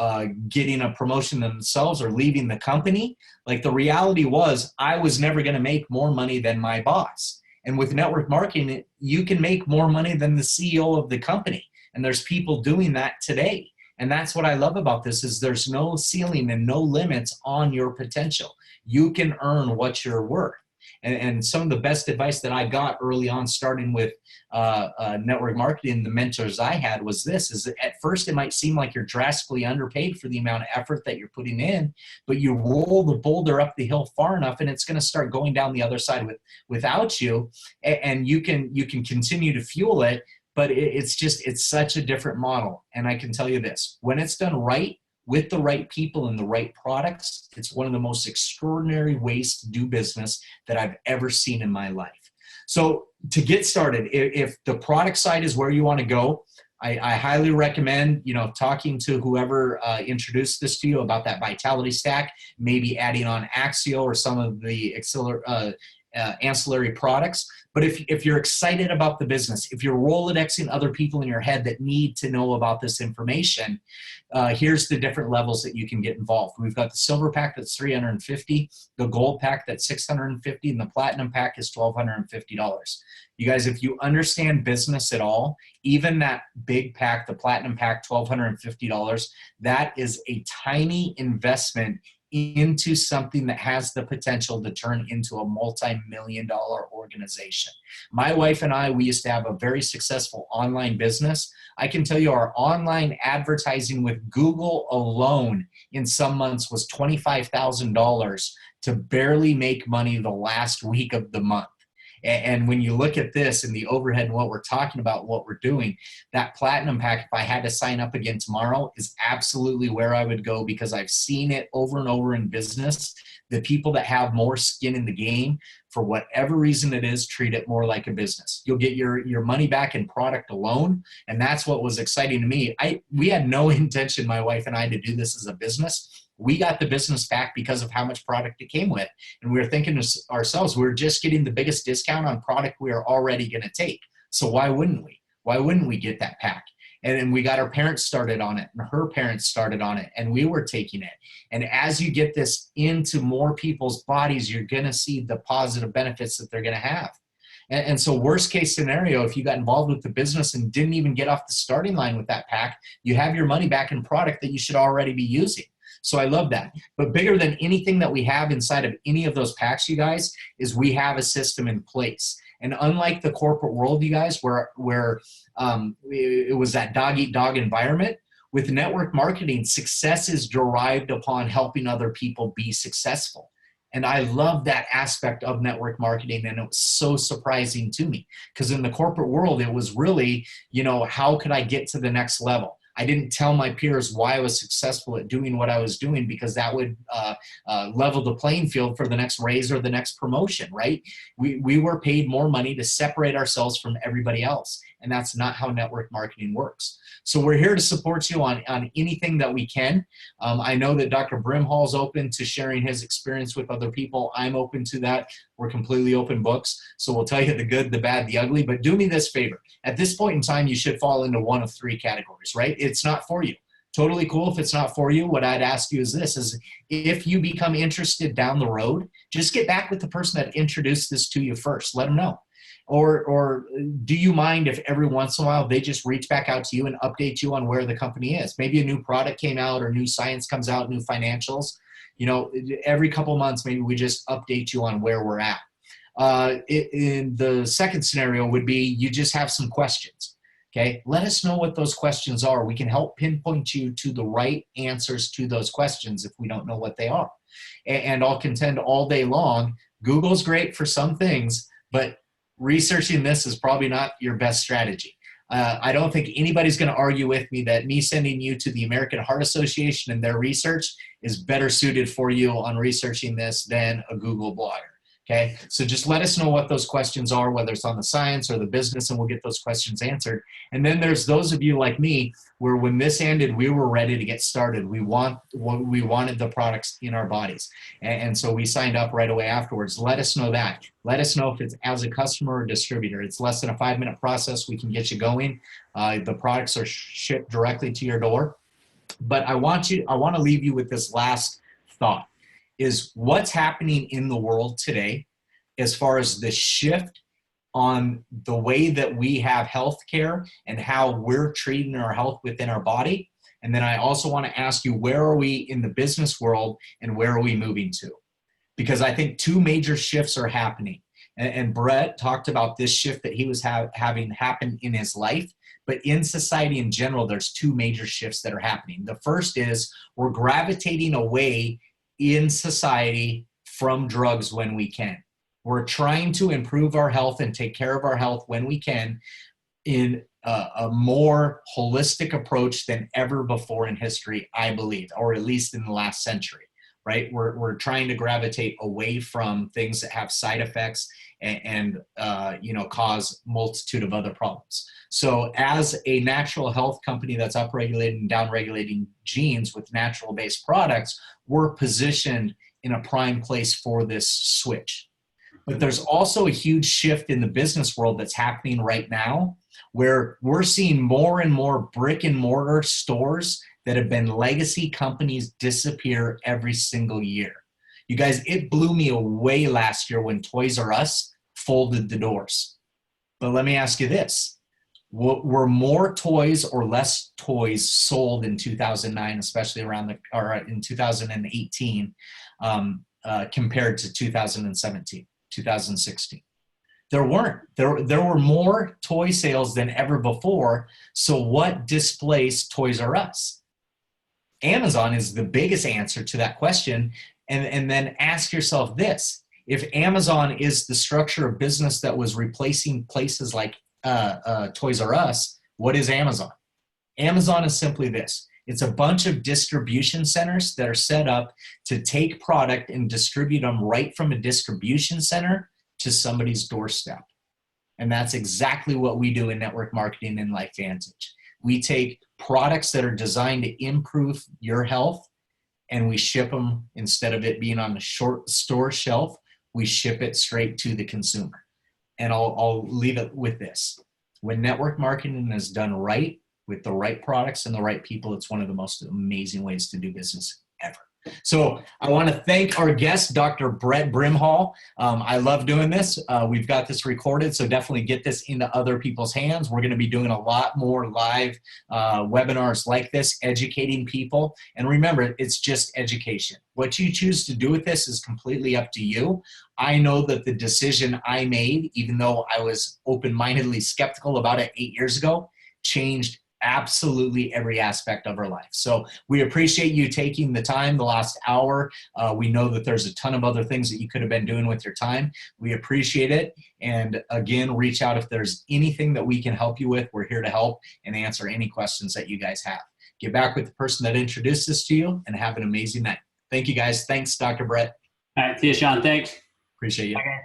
getting a promotion themselves or leaving the company. Like, the reality was I was never going to make more money than my boss. And with network marketing, you can make more money than the CEO of the company. And there's people doing that today. And that's what I love about this, is there's no ceiling and no limits on your potential. You can earn what you're worth. And some of the best advice that I got early on, starting with network marketing, the mentors I had, was this, is that at first it might seem like you're drastically underpaid for the amount of effort that you're putting in, but you roll the boulder up the hill far enough and it's going to start going down the other side without you, and you can continue to fuel it, but it's such a different model. And I can tell you this, when it's done right, with the right people and the right products, it's one of the most extraordinary ways to do business that I've ever seen in my life. So to get started, if the product side is where you want to go, I highly recommend, talking to whoever introduced this to you about that Vitality Stack, maybe adding on Axio or some of the ancillary products. But if you're excited about the business, if you're Rolodexing other people in your head that need to know about this information, here's the different levels that you can get involved. We've got the silver pack that's $350, the gold pack that's $650, and the platinum pack is $1,250. You guys, if you understand business at all, even that big pack, the platinum pack, $1,250, that is a tiny investment into something that has the potential to turn into a multi-million-dollar organization. My wife and I, we used to have a very successful online business. I can tell you our online advertising with Google alone in some months was $25,000 to barely make money the last week of the month. And when you look at this and the overhead and what we're talking about, what we're doing, that platinum pack, if I had to sign up again tomorrow, is absolutely where I would go, because I've seen it over and over in business. The people that have more skin in the game, for whatever reason it is, treat it more like a business. You'll get your money back in product alone. And that's what was exciting to me. We had no intention, my wife and I, to do this as a business. We got the business back because of how much product it came with. And we were thinking to ourselves, we're just getting the biggest discount on product we are already going to take. So why wouldn't we? Why wouldn't we get that pack? And then we got our parents started on it, and her parents started on it, and we were taking it. And as you get this into more people's bodies, you're going to see the positive benefits that they're going to have. And so worst case scenario, if you got involved with the business and didn't even get off the starting line with that pack, you have your money back in product that you should already be using. So I love that. But bigger than anything that we have inside of any of those packs, you guys, is we have a system in place. And unlike the corporate world, you guys, where it was that dog-eat-dog environment, with network marketing, success is derived upon helping other people be successful. And I love that aspect of network marketing, and it was so surprising to me, because in the corporate world, it was really, how could I get to the next level? I didn't tell my peers why I was successful at doing what I was doing, because that would level the playing field for the next raise or the next promotion, right? We were paid more money to separate ourselves from everybody else, and that's not how network marketing works. So we're here to support you on anything that we can. I know that Dr. Brimhall is open to sharing his experience with other people. I'm open to that. We're completely open books. So we'll tell you the good, the bad, the ugly. But do me this favor. At this point in time, you should fall into one of three categories, right? It's not for you. Totally cool if it's not for you. What I'd ask you is this, is if you become interested down the road, just get back with the person that introduced this to you first. Let them know. Or do you mind if every once in a while they just reach back out to you and update you on where the company is? Maybe a new product came out or new science comes out, new financials. Every couple months, maybe we just update you on where we're at. In the second scenario would be you just have some questions. Okay, let us know what those questions are. We can help pinpoint you to the right answers to those questions if we don't know what they are. And I'll contend all day long, Google's great for some things, but researching this is probably not your best strategy. I don't think anybody's going to argue with me that me sending you to the American Heart Association and their research is better suited for you on researching this than a Google blogger. Okay, so just let us know what those questions are, whether it's on the science or the business, and we'll get those questions answered. And then there's those of you like me, where when this ended, we were ready to get started. We wanted the products in our bodies. And so we signed up right away afterwards. Let us know that. Let us know if it's as a customer or distributor. It's less than a 5-minute process. We can get you going. The products are shipped directly to your door. But I want to leave you with this last thought. Is what's happening in the world today as far as the shift on the way that we have healthcare and how we're treating our health within our body. And then I also want to ask you, where are we in the business world and where are we moving to? because I think two major shifts are happening. And Brett talked about this shift that he was having happen in his life. But in society in general, there's two major shifts that are happening. The first is we're gravitating away in society from drugs when we can. We're trying to improve our health and take care of our health when we can in a more holistic approach than ever before in history, I believe, or at least in the last century, right? We're trying to gravitate away from things that have side effects and cause multitude of other problems. So as a natural health company that's upregulating and downregulating genes with natural-based products, we're positioned in a prime place for this switch. But there's also a huge shift in the business world that's happening right now, where we're seeing more and more brick and mortar stores that have been legacy companies disappear every single year. You guys, it blew me away last year when Toys R Us folded the doors. But let me ask you this. Were more toys or less toys sold in 2009, especially in 2018, compared to 2017, 2016? There weren't. There were more toy sales than ever before. So what displaced Toys R Us? Amazon is the biggest answer to that question. And then ask yourself this. If Amazon is the structure of business that was replacing places like Toys R Us, what is Amazon? Amazon is simply this. It's a bunch of distribution centers that are set up to take product and distribute them right from a distribution center to somebody's doorstep. And that's exactly what we do in network marketing and LifeVantage. We take products that are designed to improve your health and we ship them, instead of it being on the store shelf, we ship it straight to the consumer. And I'll leave it with this. When network marketing is done right, with the right products and the right people, it's one of the most amazing ways to do business ever. So I want to thank our guest, Dr. Brett Brimhall. I love doing this. We've got this recorded, so definitely get this into other people's hands. We're going to be doing a lot more live webinars like this, educating people. And remember, it's just education. What you choose to do with this is completely up to you. I know that the decision I made, even though I was open-mindedly skeptical about it 8 years ago, changed absolutely every aspect of our life. So we appreciate you taking the time the last hour. We know that there's a ton of other things that you could have been doing with your time. We appreciate it. And again, reach out if there's anything that we can help you with. We're here to help and answer any questions that you guys have. Get back with the person that introduced this to you and have an amazing night. Thank you guys. Thanks, Dr. Brett. All right. See you, Shawn. Thanks. Appreciate you. Okay.